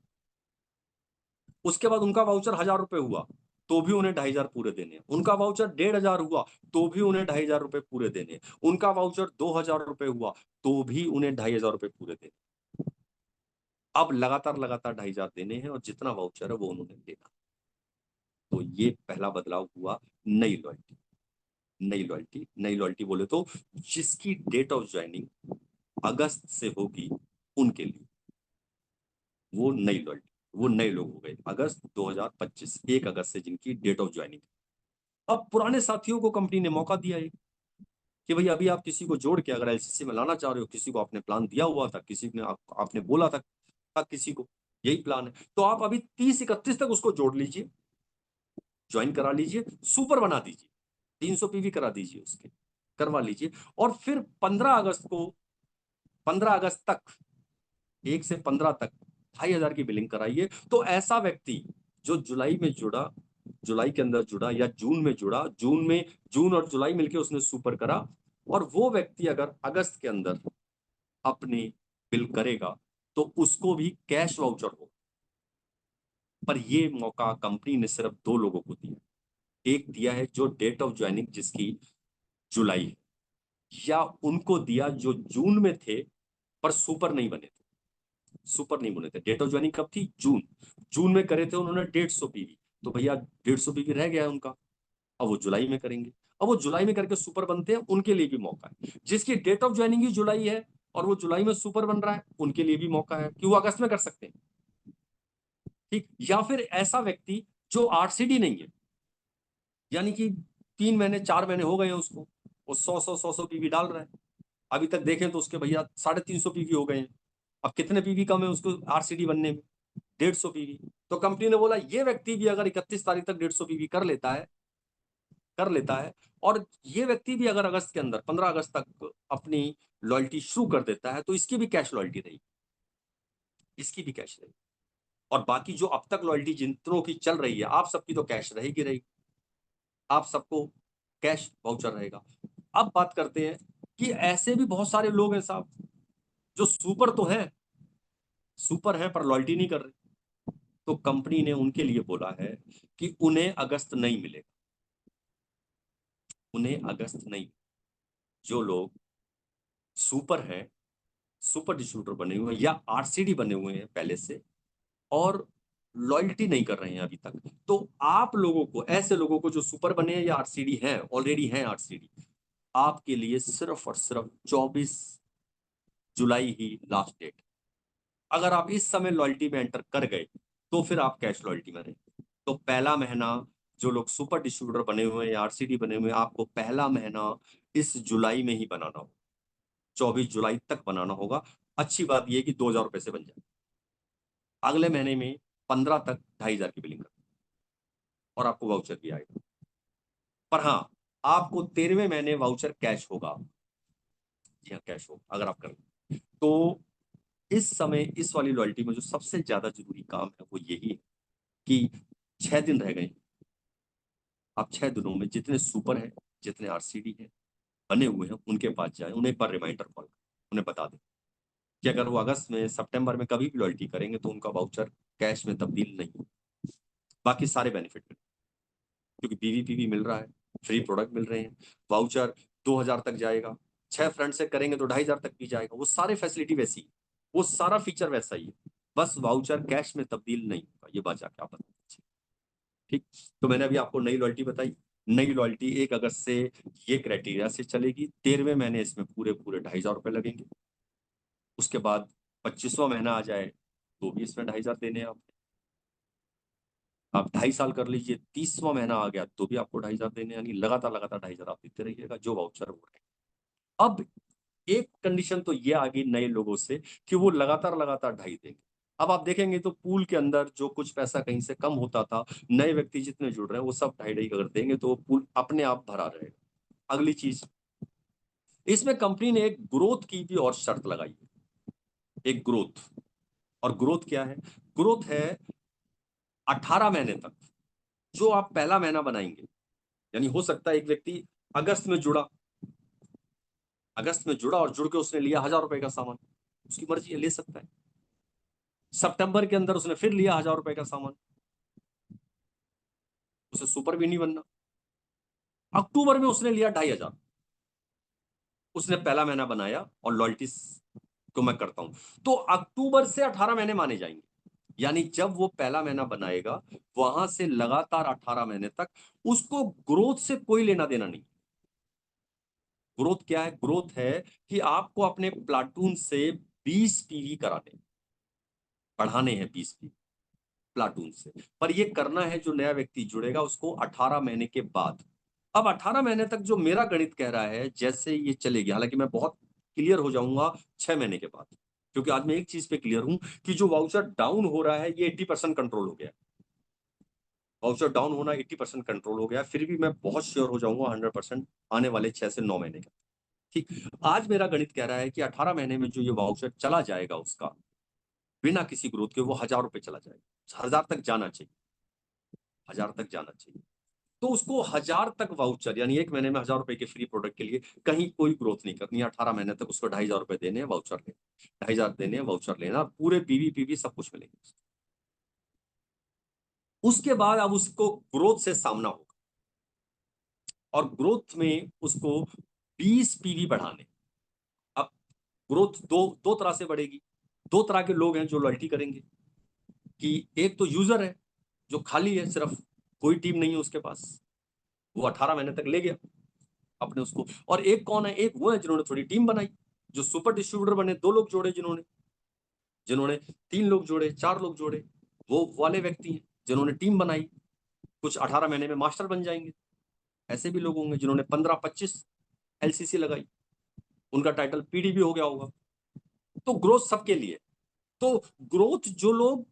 उसके बाद उनका वाउचर 1000 रुपए हुआ तो भी उन्हें 2500 पूरे देने। उनका वाउचर 1500 हुआ तो भी उन्हें 2500 रुपए पूरे देने। उनका वाउचर 2000 रुपए हुआ तो भी उन्हें 2500 रुपए पूरे देने। अब लगातार लगातार 2500 देने हैं और जितना वाउचर है वो उन्होंने देना। तो ये पहला बदलाव हुआ नई लॉयल्टी। नई लॉयल्टी बोले तो जिसकी डेट ऑफ ज्वाइनिंग अगस्त से होगी उनके लिए वो नई लॉयल्टी, वो नए लोग हो गए अगस्त 2025, 1 अगस्त से जिनकी डेट ऑफ ज्वाइनिंग। अब पुराने साथियों को कंपनी ने मौका दिया है कि भाई अभी आप किसी को जोड़ के अगर एलसीसी में लाना चाह रहे हो, किसी को आपने प्लान दिया हुआ था, किसी ने आपने बोला था किसी को यही प्लान है, तो आप अभी 30-31 तक उसको जोड़ लीजिए, ज्वाइन करा लीजिए, सुपर बना दीजिए, 300 पीवी करा दीजिए, उसके करवा लीजिए। और फिर 15 अगस्त तक 1 से 15 तक 2500 की बिलिंग कराइए। तो ऐसा व्यक्ति जो जुलाई में जुड़ा, जुलाई के अंदर जुड़ा या जून में जुड़ा, जून और जुलाई मिलकर उसने सुपर करा, और वो व्यक्ति अगर अगस्त के अंदर अपनी बिल करेगा तो उसको भी कैश वाउचर हो। पर ये मौका कंपनी ने सिर्फ 2 लोगों को दिया। एक दिया है जो डेट ऑफ ज्वाइनिंग जिसकी जुलाई है, या उनको दिया जो जून में थे पर सुपर नहीं बने थे। सुपर नहीं बने थे, डेट ऑफ ज्वाइनिंग कब थी? जून में करे थे उन्होंने 150 पीवी, तो भैया 150 पीवी रह गया है उनका, अब वो जुलाई में करेंगे। अब वो जुलाई में करके सुपर बनते हैं, उनके लिए भी मौका है। जिसकी डेट ऑफ ज्वाइनिंग ही जुलाई है और वो जुलाई में सुपर बन रहा है, उनके लिए भी मौका है कि वो अगस्त में कर सकते हैं। ठीक, या फिर ऐसा व्यक्ति जो आरसीडी नहीं है, यानी कि 3 महीने 4 महीने हो गए हैं उसको, वो 100 पीवी डाल रहा है, अभी तक देखें तो उसके भैया 350 पीवी हो गए हैं। अब कितने पीवी कम है उसको आरसीडी बनने में? 150 पीवी। तो कंपनी ने बोला ये व्यक्ति भी अगर 31 तारीख तक 150 पीवी कर लेता है और ये व्यक्ति भी अगर अगस्त के अंदर 15 अगस्त तक अपनी लॉयल्टी शुरू कर देता है तो इसकी भी कैश लॉयल्टी रहेगी, इसकी भी कैश रहेगी। और बाकी जो अब तक लॉयल्टी जितनों की चल रही है, आप सबकी तो कैश रहेगी, आप सबको कैश वाउचर रहेगा। अब बात करते हैं कि ऐसे भी बहुत सारे लोग हैं साहब जो सुपर तो हैं, सुपर है पर लॉयल्टी नहीं कर रहे। तो कंपनी ने उनके लिए बोला है कि उन्हें अगस्त नहीं मिलेगा, उन्हें अगस्त नहीं। जो लोग सुपर हैं, सुपर डिस्ट्रीब्यूटर बने हुए हैं या आरसीडी बने हुए हैं पहले से और लॉयल्टी नहीं कर रहे हैं अभी तक, तो आप लोगों को, ऐसे लोगों को जो सुपर बने हैं या आरसीडी हैं, ऑलरेडी हैं आरसीडी, आपके लिए सिर्फ और सिर्फ 24 जुलाई ही लास्ट डेट। अगर आप इस समय लॉयल्टी में एंटर कर गए तो फिर आप कैश लॉयल्टी में रहेंगे। तो पहला महीना जो लोग सुपर डिस्ट्रीब्यूटर बने हुए हैं या आरसीडी बने हुए हैं, आपको पहला महीना इस जुलाई में ही बनाना होगा, 24 जुलाई तक बनाना होगा। अच्छी बात यह कि 2000 रुपए से बन जाए, अगले महीने में 15 तक 2500 की बिलिंग कर और आपको वाउचर भी आएगा। पर हाँ, आपको 13वें महीने वाउचर कैश होगा। जी हाँ, कैश होगा अगर आप करें तो। इस समय इस वाली लॉयल्टी में जो सबसे ज्यादा जरूरी काम है वो यही है कि 6 दिन रह गए। आप 6 दिनों में जितने सुपर हैं, जितने आरसीडी हैं बने हुए हैं, उनके पास जाए, उन्हें एक बार रिमाइंडर कॉल, उन्हें बता दें कि अगर वो अगस्त में, सितंबर में कभी भी लॉयल्टी करेंगे तो उनका वाउचर कैश में तब्दील नहीं। बाकी सारे बेनिफिट मिल, क्योंकि पीवी मिल रहा है, फ्री प्रोडक्ट मिल रहे हैं, वाउचर 2000 तक जाएगा, 6 फ्रेंड से करेंगे तो 2500 तक भी जाएगा। वो सारे फैसिलिटी वैसी है, वो सारा फीचर वैसा ही है, बस वाउचर कैश में तब्दील नहीं होगा। ये बात जाके आप बता दीजिए। ठीक, तो मैंने अभी आपको नई लॉयल्टी बताई। नई लॉयल्टी 1 अगस्त से ये क्राइटेरिया से चलेगी। 13वें महीने इसमें पूरे 2500 रुपए लगेंगे। उसके बाद 25वां महीना आ जाए तो भी इसमें 2500 देने हैं आप 2.5 साल कर लीजिए, 30वां महीना आ गया तो भी आपको 2500 देने, यानी लगातार लगातार 2500 आप देते रहिएगा जो वाउचर हो रहे हैं। अब एक कंडीशन तो ये आ गई नए लोगों से कि वो लगातार लगातार 2.5 देंगे। अब आप देखेंगे तो पूल के अंदर जो कुछ पैसा कहीं से कम होता था, नए व्यक्ति जितने जुड़ रहे हैं वो सब 2.5 अगर देंगे तो पूल अपने आप भरा रहेगा। अगली चीज, इसमें कंपनी ने एक ग्रोथ की भी और शर्त लगाई है, एक ग्रोथ। और ग्रोथ क्या है? ग्रोथ है 18 महीने तक जो आप पहला महीना बनाएंगे, यानी हो सकता है एक व्यक्ति अगस्त में जुड़ा, और जुड़ के उसने लिया 1000 रुपए का सामान, उसकी मर्जी है, ले सकता है। सितंबर के अंदर उसने फिर लिया 1000 रुपए का सामान, उसे सुपर भी नहीं बनना। अक्टूबर में उसने लिया 2500, उसने पहला महीना बनाया और लॉयल्टी को मैं करता हूं, तो अक्टूबर से 18 महीने माने जाएंगे। यानी जब वो पहला महीना बनाएगा वहां से लगातार 18 महीने तक उसको ग्रोथ से कोई लेना देना नहीं। ग्रोथ क्या है? ग्रोथ है कि आपको अपने प्लाटून से 20 पीवी कराने, बढ़ाने हैं 20 पीवी प्लाटून से। पर ये करना है, जो नया व्यक्ति जुड़ेगा उसको 18 महीने के बाद। अब 18 महीने तक जो मेरा गणित कह रहा है जैसे ये चलेगी, हालांकि मैं बहुत क्लियर हो जाऊंगा 6 महीने के बाद, क्योंकि आज मैं एक चीज पे क्लियर हूं कि जो वाउचर डाउन हो रहा है ये 80% कंट्रोल हो गया। वाउचर डाउन होना 80% कंट्रोल हो गया, फिर भी मैं बहुत श्योर हो जाऊंगा 100% आने वाले 6 से 9 महीने के। ठीक, आज मेरा गणित कह रहा है कि 18 महीने में जो ये वाउचर चला जाएगा उसका बिना किसी ग्रोथ के वो 1000 रुपए चला जाएगा, 1000 तक जाना चाहिए, 1000 तक जाना चाहिए। तो उसको 1000 तक वाउचर, यानी एक महीने में 1000 रुपए के फ्री प्रोडक्ट के लिए कहीं कोई ग्रोथ नहीं करनी। 18 महीने तक उसको 2500 रुपए देने हैं, वाउचर लेने, 2500 देने हैं, वाउचर लेना, पूरे पीवी सब कुछ मिलेंगे। उसके बाद अब उसको ग्रोथ से सामना होगा, और ग्रोथ में उसको 20 पीवी बढ़ाने। अब ग्रोथ दो तरह से बढ़ेगी। दो तरह के लोग हैं जो लॉयल्टी करेंगे, कि एक तो यूजर है जो खाली है, सिर्फ कोई टीम नहीं है उसके पास, वो 18 महीने तक ले गया अपने उसको। और एक कौन है? एक वो है जिन्होंने थोड़ी टीम बनाई, जो सुपर डिस्ट्रीब्यूटर बने, 2 लोग जोड़े, जिन्होंने जिन्होंने 3 लोग जोड़े, 4 लोग जोड़े, वो वाले व्यक्ति हैं जिन्होंने टीम बनाई। कुछ 18 महीने में मास्टर बन जाएंगे। ऐसे भी लोग होंगे जिन्होंने 15-25 एलसीसी लगाई, उनका टाइटल पीडी भी हो गया होगा। तो ग्रोथ सबके लिए। तो ग्रोथ जो लोग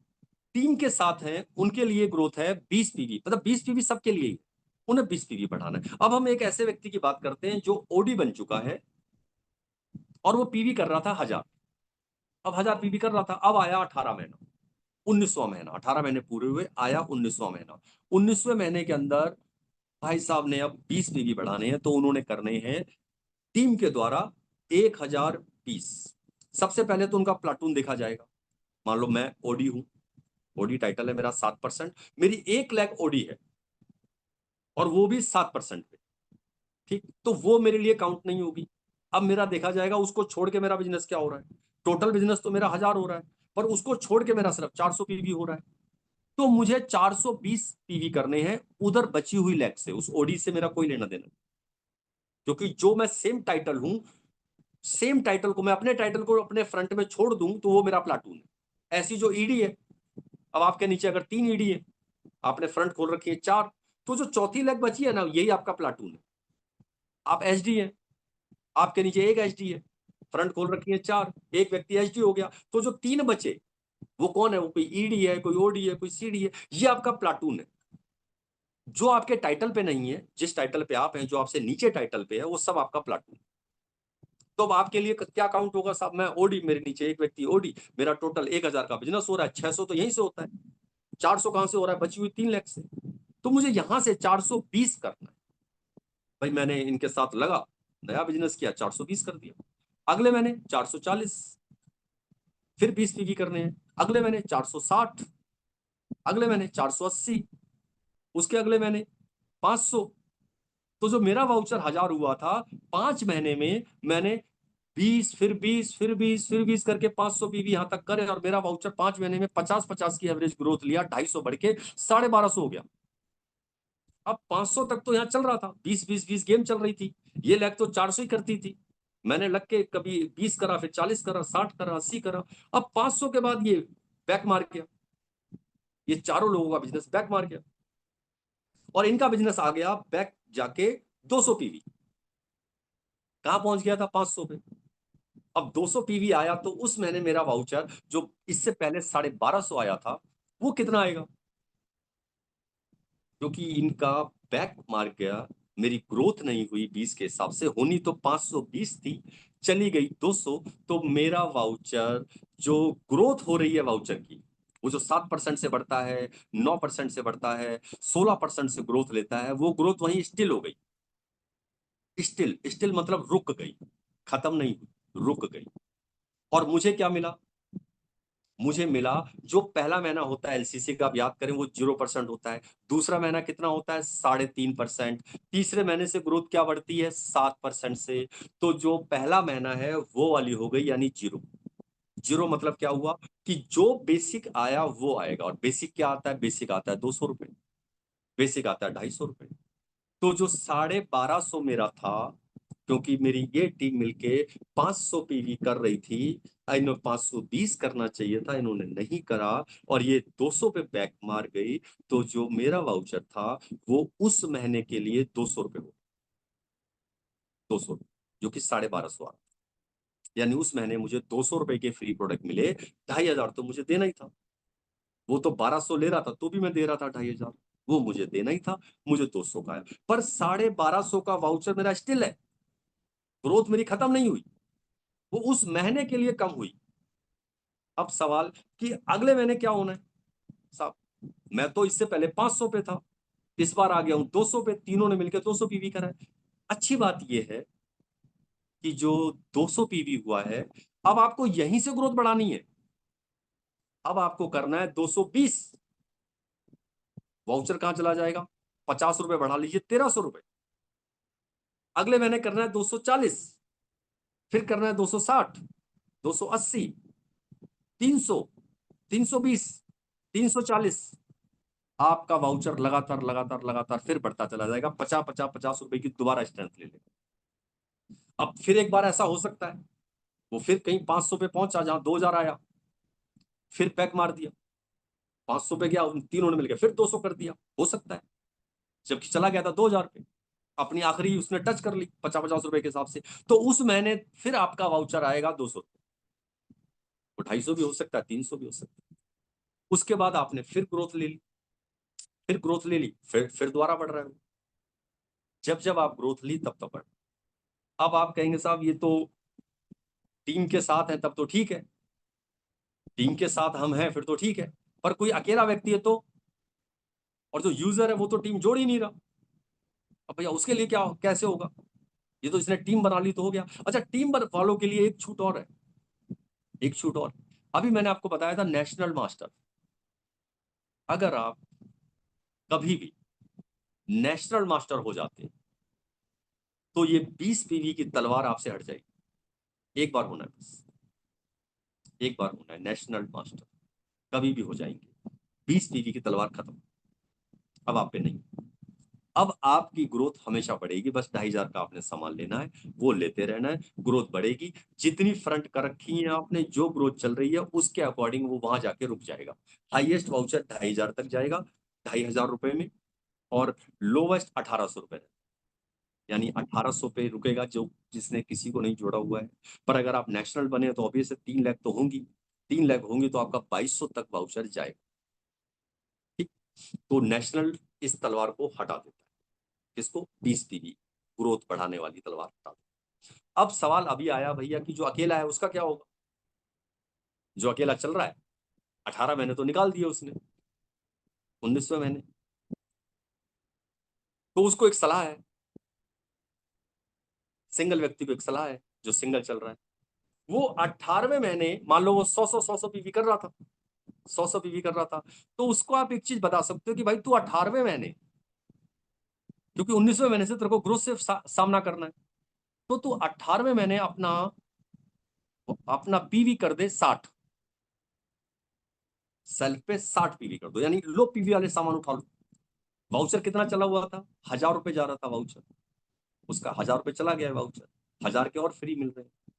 टीम के साथ हैं उनके लिए ग्रोथ है 20 पीवी, मतलब 20 पीवी सबके लिए ही, उन्हें 20 पीवी बढ़ाना है। अब हम एक ऐसे व्यक्ति की बात करते हैं जो ओडी बन चुका है और वो पीवी कर रहा था 1000, अब 1000 पीवी कर रहा था, अब आया 18 महीना, 19वां महीना, 18 महीने पूरे हुए, आया 19वां महीना। 19वें महीने के अंदर भाई साहब ने अब 20 पीवी बढ़ाने हैं, तो उन्होंने करने हैं टीम के द्वारा 1020। सबसे पहले तो उनका प्लाटून देखा जाएगा। मान लो मैं ओडी हूं, ओडी टाइटल है मेरा 7%, मेरी 1 लाख ओडी है और वो भी 7% पे। ठीक, तो वो मेरे लिए काउंट नहीं होगी। अब मेरा देखा जाएगा उसको छोड़ के मेरा बिजनेस क्या हो रहा है। टोटल बिजनेस तो मेरा 1000 हो रहा है, पर उसको छोड़ के मेरा सिर्फ 400 पीवी हो रहा है। तो मुझे 420 पीवी करने हैं उधर बची हुई लैग से, उस ओडी से मेरा कोई लेना देना, क्योंकि जो मैं सेम टाइटल हूं, सेम टाइटल को मैं अपने टाइटल को अपने फ्रंट में छोड़ दूं तो वो मेरा प्लाटून है। ऐसी जो ईडी है, अब आपके नीचे अगर 3 ईडी है, आपने फ्रंट खोल रखी है 4, तो जो चौथी लेग बची है ना, यही आपका प्लाटून है। आप एचडी है, आपके नीचे एक एचडी है, फ्रंट खोल रखी है 4, एक व्यक्ति एचडी हो गया, तो जो 3 बचे वो कौन है? वो कोई ईडी है, कोई ओडी है, कोई सीडी है, ये आपका प्लाटून है। जो आपके टाइटल पे नहीं है, जिस टाइटल पे आप हैं, जो आपसे नीचे टाइटल पे है, वो सब आपका प्लाटून। तो अब आपके लिए क्या काउंट होगा साहब? मैं ओडी, मेरे नीचे एक व्यक्ति ओडी, मेरा टोटल 1000 का बिजनेस हो रहा है, 600 तो यहीं से होता है, 400 कहां से हो रहा है? बची हुई 3 लाख से। तो मुझे यहां से 420 करना है। भाई मैंने इनके साथ लगा, नया बिजनेस किया, 420 कर दिया। अगले महीने 440, फिर 20 पीवी करने हैं। अगले महीने 460, अगले महीने 480, उसके अगले महीने 500। तो जो मेरा वाउचर 1000 हुआ था, 5 महीने में मैंने 20, फिर 20, फिर 20, फिर 20 करके 500 पीवी यहां तक करे, और मेरा वाउचर 5 महीने में 50-50 की एवरेज ग्रोथ लिया, 250 बढ़ के 1250 हो गया। अब 500 तक तो यहाँ चल रहा था, 20-20-20 गेम चल रही थी, ये लैग तो 400 ही करती थी। मैंने लग के कभी 20 करा, फिर 40 करा, 60 करा, 80 करा। अब 500 के बाद ये बैक मार गया, ये चारों लोगों का बिजनेस बैक मार गया, और इनका बिजनेस आ गया बैक जाके 200 पीवी। कहां पहुंच गया था? 500 पे। अब 200 पीवी आया, तो उस महीने मेरा वाउचर जो इससे पहले 1250 आया था, वो कितना आएगा? क्योंकि इनका बैक मार गया मेरी ग्रोथ नहीं हुई 20 के हिसाब से, होनी तो 520 थी, चली गई 200, तो मेरा वाउचर जो ग्रोथ हो रही है वाउचर की, वो जो 7% से बढ़ता है, 9% से बढ़ता है, 16% से ग्रोथ लेता है, वो ग्रोथ वहीं स्टिल हो गई। स्टिल मतलब रुक गई, खत्म नहीं हुई, रुक गई। और मुझे क्या मिला? मुझे मिला जो पहला महीना होता है एलसीसी का, आप याद करें, वो 0% होता है। दूसरा महीना कितना होता है? 3.5%। तीसरे महीने से ग्रोथ क्या बढ़ती है? 7% से। तो जो पहला महीना है वो वाली हो गई, यानी 0। 0 मतलब क्या हुआ कि जो बेसिक आया वो आएगा। और बेसिक क्या आता है? बेसिक आता है 200 रुपए, बेसिक आता है 250 रुपए। तो जो 1250 मेरा था, क्योंकि मेरी ये टीम मिलके 500 पीवी कर रही थी, इन्होंने 520 करना चाहिए था, इन्होंने नहीं करा, और ये 200 पे बैक मार गई। तो जो मेरा वाउचर था वो उस महीने के लिए 200 रुपए हो, 200, जो कि 1250 आ, यानी उस महीने मुझे 200 रुपए के फ्री प्रोडक्ट मिले। 2500 तो मुझे देना ही था। वो तो 1200 ले रहा था तो भी मैं दे रहा था 2500, वो मुझे देना ही था। मुझे 200 का है, पर 1250 का वाउचर मेरा स्टिल है। ग्रोथ मेरी खत्म नहीं हुई, वो उस महीने के लिए कम हुई। अब सवाल कि अगले महीने क्या होना है साहब? मैं तो इससे पहले 500 पे था, इस बार आ गया हूं 200 पे, तीनों ने मिलकर 200 पीवी करा है। अच्छी बात यह है कि जो 200 पीवी हुआ है, अब आपको यहीं से ग्रोथ बढ़ानी है। अब आपको करना है 220। वाउचर कहां चला जाएगा? 50 रुपए बढ़ा लीजिए, 1300 रुपए। अगले महीने करना है 240, फिर करना है 260, 280, 300, 320, 340। आपका वाउचर लगातार लगातार लगातार फिर बढ़ता चला जाएगा। 50 50 50 रुपए की दोबारा स्ट्रेंथ ले लेगा। अब फिर एक बार ऐसा हो सकता है वो फिर कहीं 500 पे पहुंचा, जहां 2000 आया, फिर पैक मार दिया, 500 पे गया, उन तीनों ने मिलकर फिर 200 कर दिया, हो सकता है। जबकि चला गया था 2000 पे, अपनी आखिरी उसने टच कर ली 50 50 रुपए के हिसाब से। तो उस महीने फिर आपका वाउचर आएगा 200, 250 भी हो सकता है, 300 भी हो सकता है। उसके बाद आपने फिर ग्रोथ ले ली, फिर ग्रोथ ले ली, फिर दोबारा बढ़ रहा है। जब जब आप ग्रोथ ली तब तब बढ़। अब आप कहेंगे साहब ये तो टीम के साथ है, तब तो ठीक है, टीम के साथ हम हैं फिर तो ठीक है, पर कोई अकेला व्यक्ति है तो, और जो यूजर है वो तो टीम जोड़ ही नहीं रहा। अब भैया उसके लिए क्या, कैसे होगा? ये तो इसने टीम बना ली तो हो गया। अच्छा, टीम वालों के लिए एक छूट और है, एक छूट और। अभी मैंने आपको बताया था नेशनल मास्टर, अगर आप कभी भी नेशनल मास्टर हो जाते तो ये 20 पीवी की तलवार आपसे हट जाएगी। एक बार होना है बस, एक बार होना है नेशनल मास्टर, कभी भी हो जाएंगे। 20 पीवी की तलवार खत्म, अब आप पे नहीं। अब आपकी ग्रोथ हमेशा बढ़ेगी, बस 2500 का आपने सामान लेना है, वो लेते रहना है, ग्रोथ बढ़ेगी। जितनी फ्रंट कर रखी है आपने, जो ग्रोथ चल रही है उसके अकॉर्डिंग वो वहां जाके रुक जाएगा। हाईएस्ट वाउचर 2500 तक जाएगा, 2500 रुपए में, और लोवेस्ट 1800 रुपए, यानी 1800 पे रुकेगा जो जिसने किसी को नहीं जोड़ा हुआ है। पर अगर आप नेशनल बने तो ऑब्वियस 3 लाख तो होंगी, 3 लाख होंगी तो आपका 2200 तक वाउचर जाएगा। ठीक, तो नेशनल इस तलवार को हटा देता है। किसको? 20 पीवी ग्रोथ बढ़ाने वाली तलवार हटा देता है। अब सवाल अभी आया भैया कि जो अकेला है उसका क्या होगा? जो अकेला चल रहा है, 18 महीने तो निकाल दिए उसने, 19वें महीने, तो उसको एक सलाह है, सिंगल व्यक्ति को एक सलाह है जो सिंगल चल रहा है। वो 18वें महीने मान लो वो 100 पीवी कर रहा था, 100 पीवी कर रहा था, तो उसको आप एक चीज बता सकते हो कि भाई तू 18वें महीने, क्योंकि 19वें महीने से तेरे को ग्रोथ से सामना करना है, तो तू 18वें महीने अपना अपना पीवी कर दे 60, सेल्फ पे 60 पीवी कर दो, यानी लो पीवी वाले सामान उठा लो। वाउचर कितना चला हुआ था? 1000 रुपए जा रहा था वाउचर, उसका 1000 रुपए चला गया है वाउचर, 1000 के और फ्री मिल रहे हैं,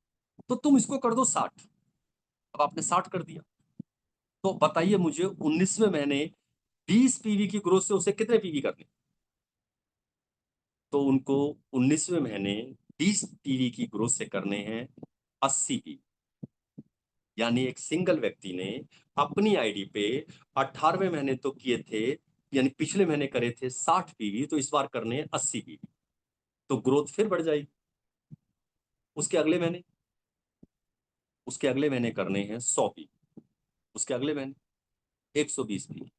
तो तुम इसको कर दो 60। अब आपने 60 कर दिया, तो बताइए मुझे 19वें महीने 20 पीवी की ग्रोथ से उसे कितने पीवी करने? तो उनको 19वें महीने 20 पीवी की ग्रोथ से करने हैं 80 पीवी। यानी एक सिंगल व्यक्ति ने अपनी आईडी पे 18वें महीने तो किए थे, यानी पिछले महीने करे थे 60 पीवी, तो इस बार करने हैं 80 पीवी। तो ग्रोथ फिर बढ़ जाएगी। उसके अगले महीने करने हैं 100 पीवी, उसके अगले महीने 120 पीवी,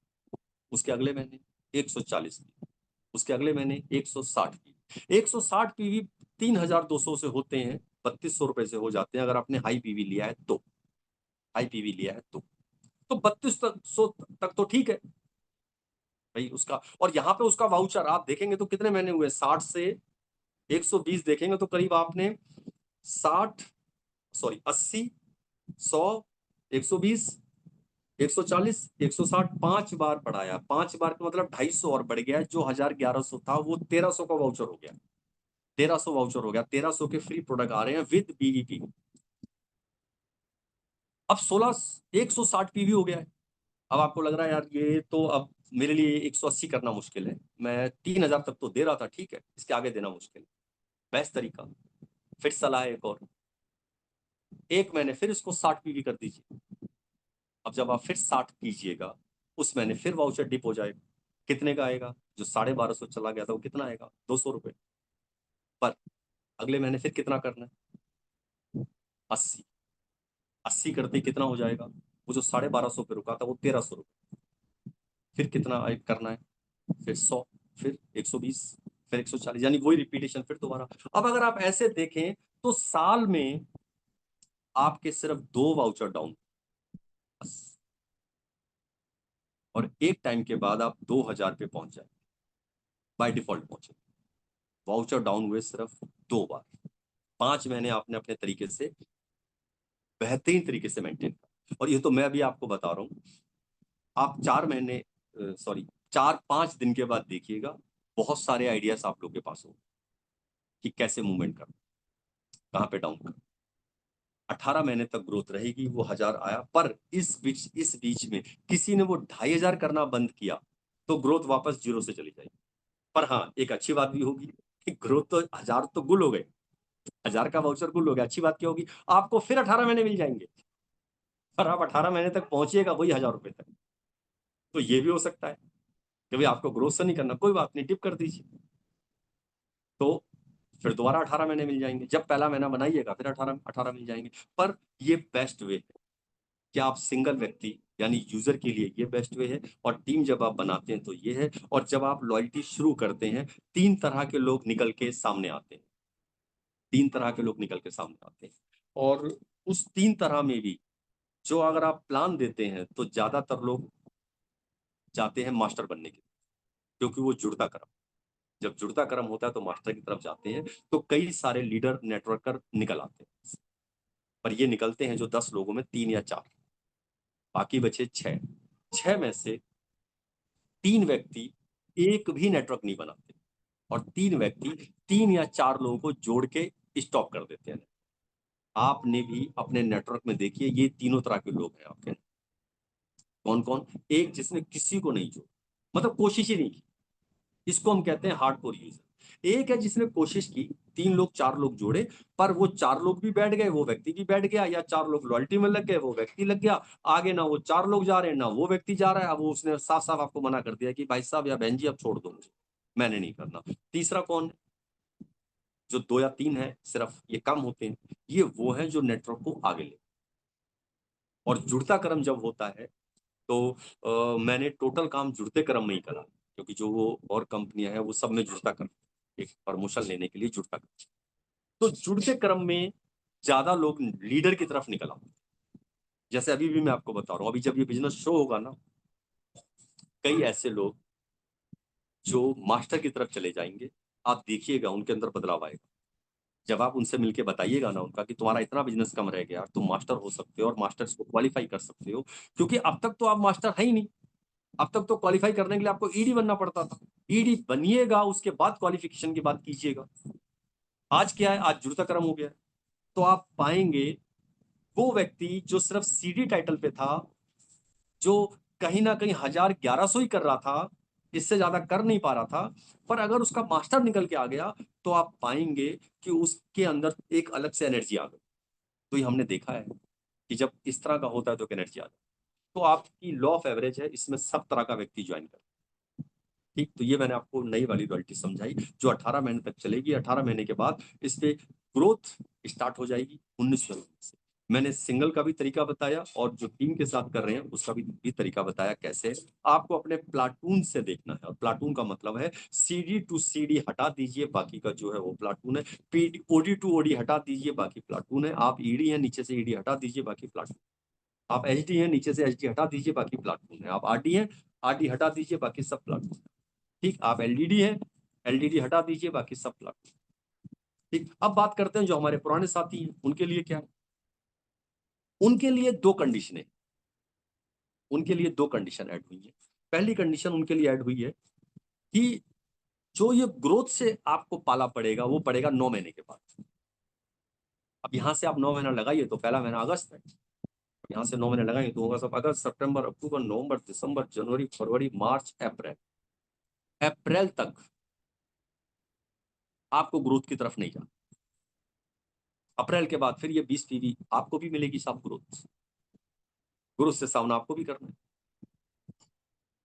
उसके अगले महीने 140 पीवी, उसके अगले महीने 160 पीवी। 160 पीवी 3200 से होते हैं 3200 रुपए से हो जाते हैं अगर आपने हाई पीवी लिया है तो। हाई पीवी लिया है तो 3200 तक तो ठीक है भाई उसका। और यहाँ पे उसका वाउचर आप देखेंगे तो कितने महीने हुए, 60 से 120 देखेंगे तो करीब आपने 80, 100, 120, 140, 160 5 बार बढ़ाया। 5 बार का मतलब 250 और बढ़ गया। जो 1100 था वो 1300 का वाउचर हो गया। 1300 वाउचर हो गया। 1300 के फ्री प्रोडक्ट आ रहे हैं विद बीवीपी। अब 160 पीवी हो गया है। अब आपको लग रहा है यार ये तो अब मेरे लिए 180 करना मुश्किल है, मैं 3000 तक तो दे रहा था, ठीक है इसके आगे देना मुश्किल है। बेस्ट तरीका, फिर सलाह एक और, एक महीने फिर इसको 60 पीवी कर दीजिए। अब जब आप फिर 60 कीजिएगा उस महीने फिर वाउचर डिप हो जाएगा। कितने का आएगा, जो 1250 चला गया था वो कितना आएगा, 200 रुपए। पर अगले महीने फिर कितना करना है, 80। 80 करते ही कितना हो जाएगा, वो जो 1250 पे रुका था वो 1300 रुपए। फिर कितना करना है, फिर 100, फिर 120, फिर 140, यानी वही रिपीटेशन फिर दोबारा। अब अगर आप ऐसे देखें तो साल में आपके सिर्फ 2 वाउचर डाउन बस, और एक टाइम के बाद आप 2000 पे पहुंच जाए, बाय डिफॉल्ट पहुंचे। वाउचर डाउन हुए सिर्फ 2 बार। 5 महीने आपने अपने तरीके से बेहतरीन तरीके से मेंटेन किया। और ये तो मैं अभी आपको बता रहा हूँ, आप 4 महीने, सॉरी 4-5 दिन के बाद देखिएगा, बहुत सारे आइडियाज आप लोग के पास हो कि कैसे मूवमेंट करना, कहाँ पे डाउन करना। 18 महीने तक ग्रोथ रहेगी, वो 1000 आया। पर इस बीच में किसी ने वो 2500 करना बंद किया तो ग्रोथ वापस 0 से चली जाएगी। पर हाँ, एक अच्छी बात भी होगी कि ग्रोथ तो 1000 तो गुल हो गए, 1000 का वाउचर गुल हो गया। अच्छी बात क्या होगी, आपको फिर 18 महीने मिल जाएंगे, पर आप 18 महीने तक पहुंचिएगा वही 1000 रुपए तक। तो ये भी हो सकता है कि भाई आपको ग्रोथ से नहीं करना, कोई बात नहीं, टिप कर दीजिए, तो फिर दोबारा 18 महीने मिल जाएंगे। जब पहला महीना बनाइएगा फिर 18 मिल जाएंगे। पर ये बेस्ट वे है कि आप सिंगल व्यक्ति यानी यूजर के लिए ये बेस्ट वे है, और टीम जब आप बनाते हैं तो ये है। और जब आप लॉयल्टी शुरू करते हैं, 3 तरह के लोग निकल के सामने आते हैं। 3 तरह के लोग निकल के सामने आते हैं, और उस 3 तरह में भी जो अगर आप प्लान देते हैं तो ज्यादातर लोग जाते हैं मास्टर बनने के लिए, क्योंकि वो जुड़ता क्रम, जब जुड़ता क्रम होता है तो मास्टर की तरफ जाते हैं। तो कई सारे लीडर नेटवर्कर निकल आते हैं, पर ये निकलते हैं जो 10 लोगों में 3 या 4, बाकी बचे 6। 6 में से 3 व्यक्ति एक भी नेटवर्क नहीं बनाते, और 3 व्यक्ति 3 या 4 लोगों को जोड़ के स्टॉप कर देते हैं। आपने भी अपने नेटवर्क में देखिए, ये तीनों तरह के लोग हैं आपके। कौन कौन, एक जिसने किसी को नहीं जोड़ा, मतलब कोशिश ही नहीं की, इसको हम कहते हैं हार्डकोर यूजर। एक है जिसने कोशिश की, 3 लोग 4 लोग जोड़े, पर वो 4 लोग भी बैठ गए, वो व्यक्ति भी बैठ गया, या 4 लोग लॉयल्टी में लग गए, वो व्यक्ति लग गया। आगे ना वो 4 लोग जा रहे हैं ना वो व्यक्ति जा रहा है। अब वो उसने साफ साफ आपको मना कर दिया कि भाई साहब या बहन जी अब छोड़ दो मुझे, मैंने नहीं करना। तीसरा कौन, जो 2 या 3 है सिर्फ, ये कम होते हैं, ये वो है जो नेटवर्क को आगे ले। और जुड़ता क्रम जब होता है तो मैंने टोटल काम जुड़ते क्रम में ही करा, क्योंकि जो वो और कंपनियां हैं वो सब में जुड़ता क्रम, एक प्रमोशन लेने के लिए जुड़ता क्रम। तो जुड़ते क्रम में ज्यादा लोग लीडर की तरफ निकल आते हैं। जैसे अभी भी मैं आपको बता रहा हूँ, अभी जब ये बिजनेस शो होगा ना, कई ऐसे लोग जो मास्टर की तरफ चले जाएंगे, आप देखिएगा उनके अंदर बदलाव आएगा। जब आप उनसे मिलके बताइएगा ना उनका कि तुम्हारा इतना बिजनेस कम रह गया, तुम मास्टर हो सकते हो और मास्टर्स को क्वालिफाई कर सकते हो, क्योंकि अब तक तो आप मास्टर है ही नहीं। अब तक तो क्वालिफाई करने के लिए आपको ईडी बनना पड़ता था। ईडी बनिएगा, उसके बाद क्वालिफिकेशन की बात कीजिएगा। आज क्या है, आज जुड़ता क्रम हो गया है। तो आप पाएंगे वो व्यक्ति जो सिर्फ सीडी टाइटल पे था, जो कहीं ना कहीं 1100 ही कर रहा था, इससे ज्यादा कर नहीं पा रहा था, पर अगर उसका मास्टर निकल के आ गया तो आप पाएंगे कि उसके अंदर एक अलग से एनर्जी आ गई। तो ये हमने देखा है कि जब इस तरह का होता है तो एनर्जी आ जाती है। तो आपकी लॉ ऑफ एवरेज है, इसमें सब तरह का व्यक्ति ज्वाइन कर, ठीक, तो ये मैंने आपको नई वाली रॉयल्टी समझाई जो 18 महीने तक चलेगी। 18 महीने के बाद इस पे ग्रोथ स्टार्ट हो जाएगी 19 से। मैंने सिंगल का भी तरीका बताया और जो टीम के साथ कर रहे हैं उसका भी तरीका बताया कैसे। आपको अपने प्लाटून से देखना है, और प्लाटून का मतलब है सीडी टू सीडी हटा दीजिए, बाकी का जो है वो प्लाटून है। पीडी ओडी टू ओडी हटा दीजिए, बाकी प्लाटून है। आप ईडी है, नीचे से ईडी हटा दीजिए, बाकी प्लाटून। आप एचडी है, नीचे से एचडी हटा दीजिए, बाकी प्लाटून है। आप आरडी है, आरडी हटा दीजिए, बाकी सब प्लाटून। ठीक, आप एलडीडी है, एलडीडी हटा दीजिए, बाकी सब प्लाटून। ठीक, अब बात करते हैं जो हमारे पुराने साथी हैं उनके लिए क्या है। उनके लिए दो कंडीशनें, उनके लिए दो कंडीशन ऐड हुई है। पहली कंडीशन उनके लिए ऐड हुई है कि जो ये ग्रोथ से आपको पाला पड़ेगा वो पड़ेगा 9 महीने के बाद। अब यहां से आप 9 महीना लगाइए तो पहला महीना अगस्त है, यहां से 9 महीने लगाएंगे तो होगा सब अगस्त, सितंबर, अक्टूबर, नवंबर, दिसंबर, जनवरी, फरवरी, मार्च, अप्रैल। अप्रैल तक आपको ग्रोथ की तरफ नहीं जाना। अप्रैल के बाद फिर ये 20 पीवी आपको भी मिलेगी, सब ग्रोथ, ग्रोथ से सामना आपको भी करना है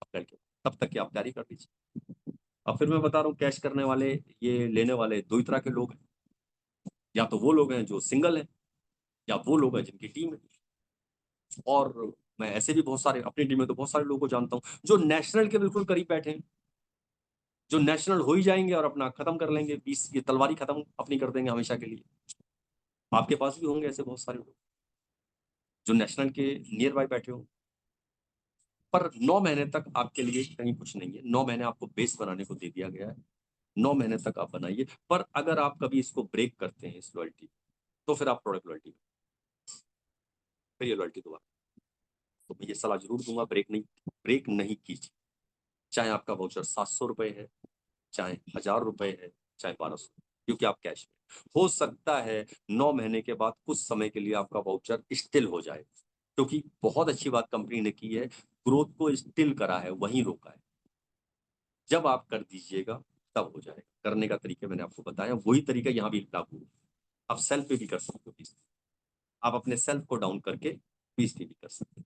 अप्रैल के। तब तक की आप तैयारी कर लीजिए। अब फिर मैं बता रहा हूँ, कैश करने वाले, ये लेने वाले दो ही तरह के लोग हैं। या तो वो लोग हैं जो सिंगल हैं, या वो लोग हैं जिनकी टीम है। और मैं ऐसे भी बहुत सारे अपनी टीम में तो बहुत सारे लोगों को जानता हूँ जो नेशनल के बिल्कुल करीब बैठे हैं, जो नेशनल हो ही जाएंगे और अपना खत्म कर लेंगे, 20 ये तलवारी खत्म अपनी कर देंगे हमेशा के लिए। आपके पास भी होंगे ऐसे बहुत सारे लोग जो नेशनल के नियर बाय बैठे हो। पर 9 महीने तक आपके लिए कहीं कुछ नहीं है। 9 महीने आपको बेस बनाने को दे दिया गया है, 9 महीने तक आप बनाइए। पर अगर आप कभी इसको ब्रेक करते हैं इस लॉयल्टी, तो फिर आप प्रोडक्ट लॉयल्टी, फिर ये लॉयल्टी दोबारा। तो मैं ये सलाह जरूर दूंगा, ब्रेक नहीं कीजिए। चाहे आपका वाउचर 700 रुपए है, चाहे 1000 रुपए है, चाहे 1200, क्योंकि आप कैश में हो सकता है 9 महीने के बाद कुछ समय के लिए आपका वाउचर स्टिल हो जाए। क्योंकि बहुत अच्छी बात कंपनी ने की है, ग्रोथ को स्टिल करा है, वहीं रोका है। जब आप कर दीजिएगा तब हो जाएगा। करने का तरीका मैंने आपको बताया, वही तरीका यहाँ भी लागू है। आप सेल्फ पे भी कर सकते हो 20, आप अपने सेल्फ को डाउन करके 20 पे भी कर सकते हो।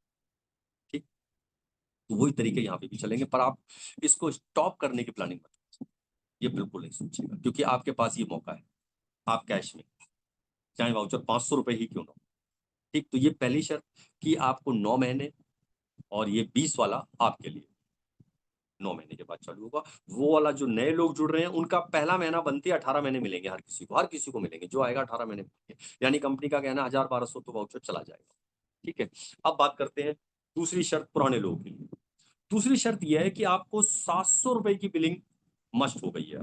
ठीक, तो वही तरीके यहाँ पे भी चलेंगे। पर आप इसको स्टॉप करने की प्लानिंग मत कीजिए, ये बिल्कुल नहीं सोचिएगा, क्योंकि आपके पास ये मौका है। आप कैश में, चाहे वाउचर 500 रुपए ही क्यों ना हो। ठीक, तो ये पहली शर्त कि आपको 9 महीने, और ये 20 वाला आपके लिए 9 महीने के बाद चालू होगा। वो वाला जो नए लोग जुड़ रहे हैं उनका पहला महीना बनती है 18 महीने मिलेंगे, हर किसी को मिलेंगे, जो आएगा 18 महीने मिलेंगे। यानी कंपनी का कहना 1000-1200 तो वाउचर चला जाएगा। ठीक है, अब बात करते हैं दूसरी शर्त पुराने लोगों के लिए। दूसरी शर्त यह है कि आपको 700 रुपए की बिलिंग मस्ट हो गई है।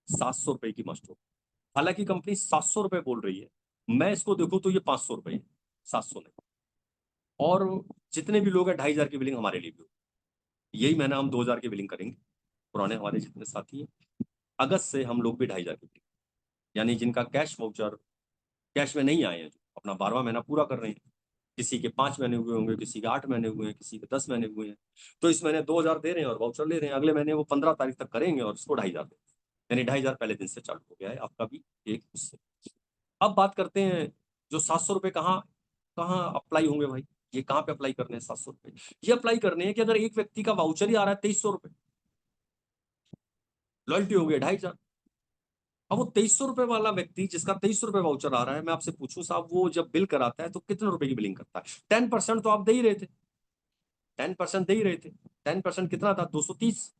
700 रुपए की मस्ट हो। हालांकि कंपनी 700 रुपए बोल रही है, मैं इसको देखूं तो ये 500 रुपए है, 700 नहीं। और जितने भी लोग हैं 2500 की बिलिंग हमारे लिए भी हो। यही महीना हम 2000 की बिलिंग करेंगे। पुराने हमारे जितने साथी हैं, अगस्त से हम लोग भी 2500 की बिलिंग, यानी जिनका कैश वाउचर कैश में नहीं आए हैं, जो अपना 12वां महीना पूरा कर रहे हैं। किसी के 5 महीने हुए होंगे, किसी के 8 महीने हुए हैं, किसी के 10 महीने हुए हैं। तो इस महीने 2000 दे रहे हैं और वाउचर ले रहे हैं। अगले महीने वो 15 तारीख तक करेंगे और इसको 2500 दें, यानी 2500 पहले दिन से चालू हो गया है आपका भी एक उससे। अब बात करते हैं जो 700 रुपए कहाँ कहाँ अप्लाई होंगे भाई। ये कहाँ पे अप्लाई करने हैं 700 रुपए? ये अप्लाई करने हैं कि अगर एक व्यक्ति का वाउचर ही आ रहा है 2300 रुपए, लॉयल्टी हो गया 2500। अब वो 2300 रुपए वाला व्यक्ति जिसका 2300 रुपए वाउचर आ रहा है, मैं आपसे पूछूं साहब, वो जब बिल कराता है तो कितने रुपए की बिलिंग करता है? 10% तो आप दे ही रहे थे, 10% दे ही रहे थे। 10% कितना था? 230,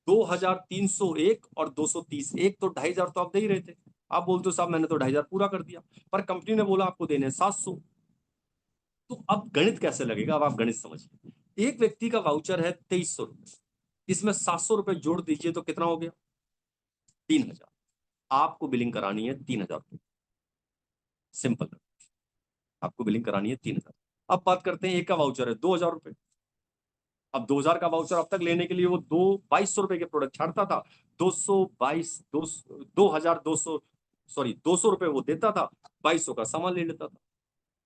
2301 और 230, एक तो 2500 तो आप दे ही रहे थे। आप बोलते हो साहब मैंने तो 2500 पूरा कर दिया, पर कंपनी ने बोला आपको देने 700। तो अब गणित कैसे लगेगा? अब आप गणित समझिए। एक व्यक्ति का वाउचर है 2300 रुपए, इसमें 700 रुपए जोड़ दीजिए तो कितना हो गया? 3000। आपको बिलिंग करानी है 3000 रुपए, सिंपल। आपको बिलिंग करानी है 3000। अब बात करते हैं एक का वाउचर है 2000 रुपए। अब 2000 का वाउचर अब तक लेने के लिए वो 2200 रुपए के प्रोडक्ट छाड़ता था। 222 2200 सॉरी 200 रुपए वो देता था, 2200 का सामान ले लेता था।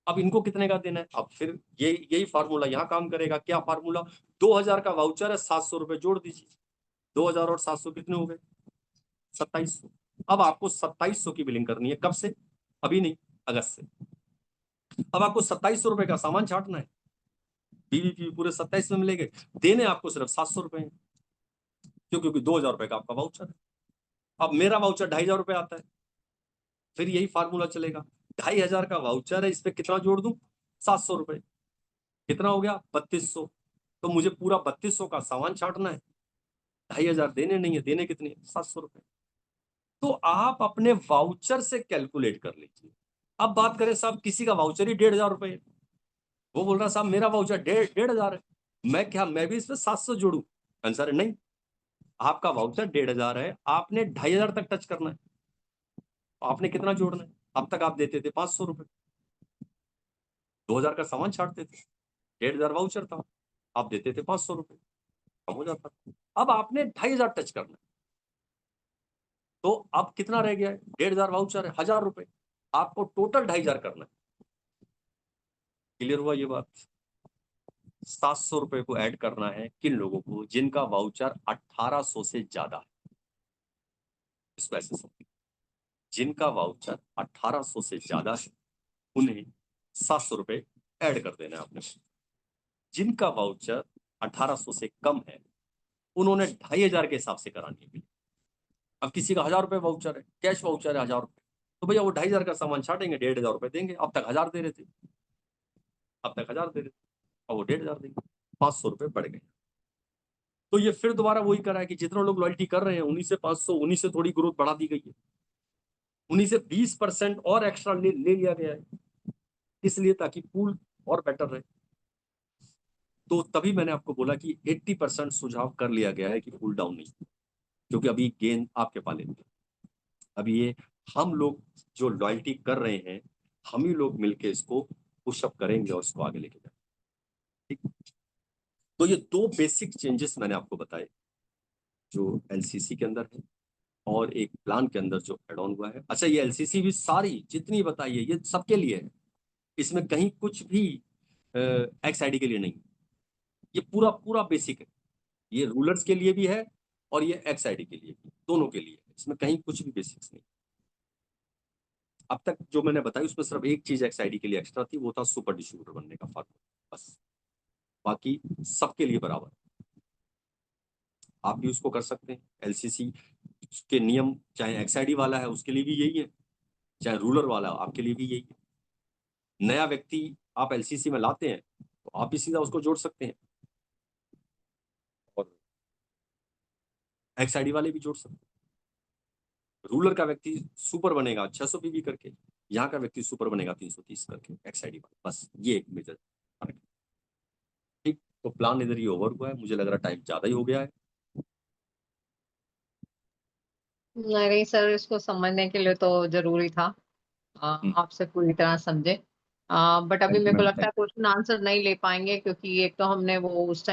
अब इनको कितने का देना है? अब फिर यही फार्मूला यहाँ काम करेगा। क्या फार्मूला? 2000 का वाउचर है, 700 रुपए जोड़ दीजिए। 2000 और 700 कितने हो गए? 2700। अब आपको 2700 की बिलिंग करनी है। कब से? अभी नहीं, अगस्त से। अब आपको 2700 रुपए का सामान छाटना है। बीवीपी पूरे 27 में मिलेंगे, देने आपको सिर्फ 700 रुपए हैं। क्यों? क्योंकि 2,000 रुपए का आपका वाउचर है। अब मेरा वाउचर 2,500 रुपए आता है, फिर यही फार्मूला चलेगा। 2,500 का वाउचर है, इस पे कितना जोड़ दूं? 700 रुपए। कितना हो गया? 3200। तो मुझे पूरा 3200 का सामान छांटना है, 2,500 देने नहीं है, देने कितने? 700 रुपए। तो आप अपने वाउचर से कैलकुलेट कर लीजिए। अब बात करें साहब, किसी का वाउचर ही 1,500 रुपए है, वो बोल रहा साहब मेरा वाउचर 1,500 है, मैं भी इसमें 700 जोड़ू? आंसर है नहीं। आपका वाउचर 1,500 है, आपने 2,500 तक टच करना है। आपने कितना जोड़ना है? अब तक आप देते थे 500 रुपए, 2,000 का सामान छाटते थे, 1,500 वाउचर था, आप देते थे 500 रुपए, कम हो जाता। अब आपने 2,500 टच करना है, तो अब कितना रह गया है? 1,500 वाउचर है, 1,000 रुपए, आपको टोटल 2,500 करना है। क्लियर हुआ ये बात? 700 रुपए को ऐड करना है किन लोगों को? जिनका वाउचर 1,800 से ज्यादा है। इसको ऐसे समझिए, जिनका वाउचर 1,800 से ज्यादा है उन्हें 700 रुपए ऐड कर देना है आपने। जिनका वाउचर 1,800 से कम है उन्होंने 2,500 के हिसाब से करानी है। अब किसी का 1,000 रुपए वाउचर है, कैश वाउचर है 1,000 रुपए, तो भैया वो 2,500 का सामान छाटेंगे, 1,500 रुपए देंगे। अब तक 1,000 दे रहे थे, अब तक 1,000 दे रहे थे, अब वो 1,500 देंगे, 500 रुपए बढ़ गए। तो ये फिर दोबारा वही करा है कि जितने लोग लॉयल्टी कर रहे हैं उन्हीं से 500, उन्हीं से थोड़ी ग्रोथ बढ़ा दी गई है, उन्हीं से 20% और एक्स्ट्रा ले लिया गया है, इसलिए ताकि पूल और बेटर रहे। तो तभी मैंने आपको बोला कि 80% सुझाव कर लिया गया है कि पुल डाउन नहीं, क्योंकि अभी गेंद आपके पाले में। अभी ये हम लोग जो लॉयल्टी कर रहे हैं, हम ही लोग मिलके इसको पुशअप करेंगे और इसको आगे लेके जाएंगे। ठीक, तो ये 2 बेसिक चेंजेस मैंने आपको बताए जो एलसीसी के अंदर है और एक प्लान के अंदर जो एड ऑन हुआ है। अच्छा, ये एलसीसी भी सारी जितनी बताई है ये सबके लिए है, इसमें कहीं कुछ भी एक्स आईडी के लिए नहीं, ये पूरा पूरा बेसिक है। ये रूलर्स के लिए भी है और ये एक्स आईडी के लिए भी, दोनों के लिए है, इसमें कहीं कुछ भी बेसिक्स नहीं। अब तक जो मैंने बताई उसमें सिर्फ एक चीज एक्स आईडी के लिए एक्स्ट्रा थी, वो था सुपर डिस्ट्रीब्यूटर बनने का फार्मूला, बस। बाकी सबके लिए बराबर, आप भी उसको कर सकते हैं। एलसीसी के नियम चाहे एक्स आईडी वाला है उसके लिए भी यही है, चाहे रूलर वाला आपके लिए भी यही है। नया व्यक्ति आप एलसीसी में लाते हैं तो आप भी सीधा उसको जोड़ सकते हैं और एक्स आईडी वाले भी जोड़ सकते हैं। रूलर का व्यक्ति सुपर बनेगा 600 पीवी करके, यहाँ का व्यक्ति सुपर बनेगा 330 करके एक्स आईडी वाला, बस ये एक मेजर फर्क है। ठीक, तो प्लान इधर ही ओवर हुआ है, मुझे लग रहा टाइम ज्यादा ही हो गया है। नहीं सर, इसको समझने के लिए तो जरूरी था आपसे पूरी तरह समझे। बट अभी थैंक यू मेरे को मैम, लगता है क्वेश्चन आंसर नहीं ले पाएंगे, क्योंकि एक तो हमने वो उस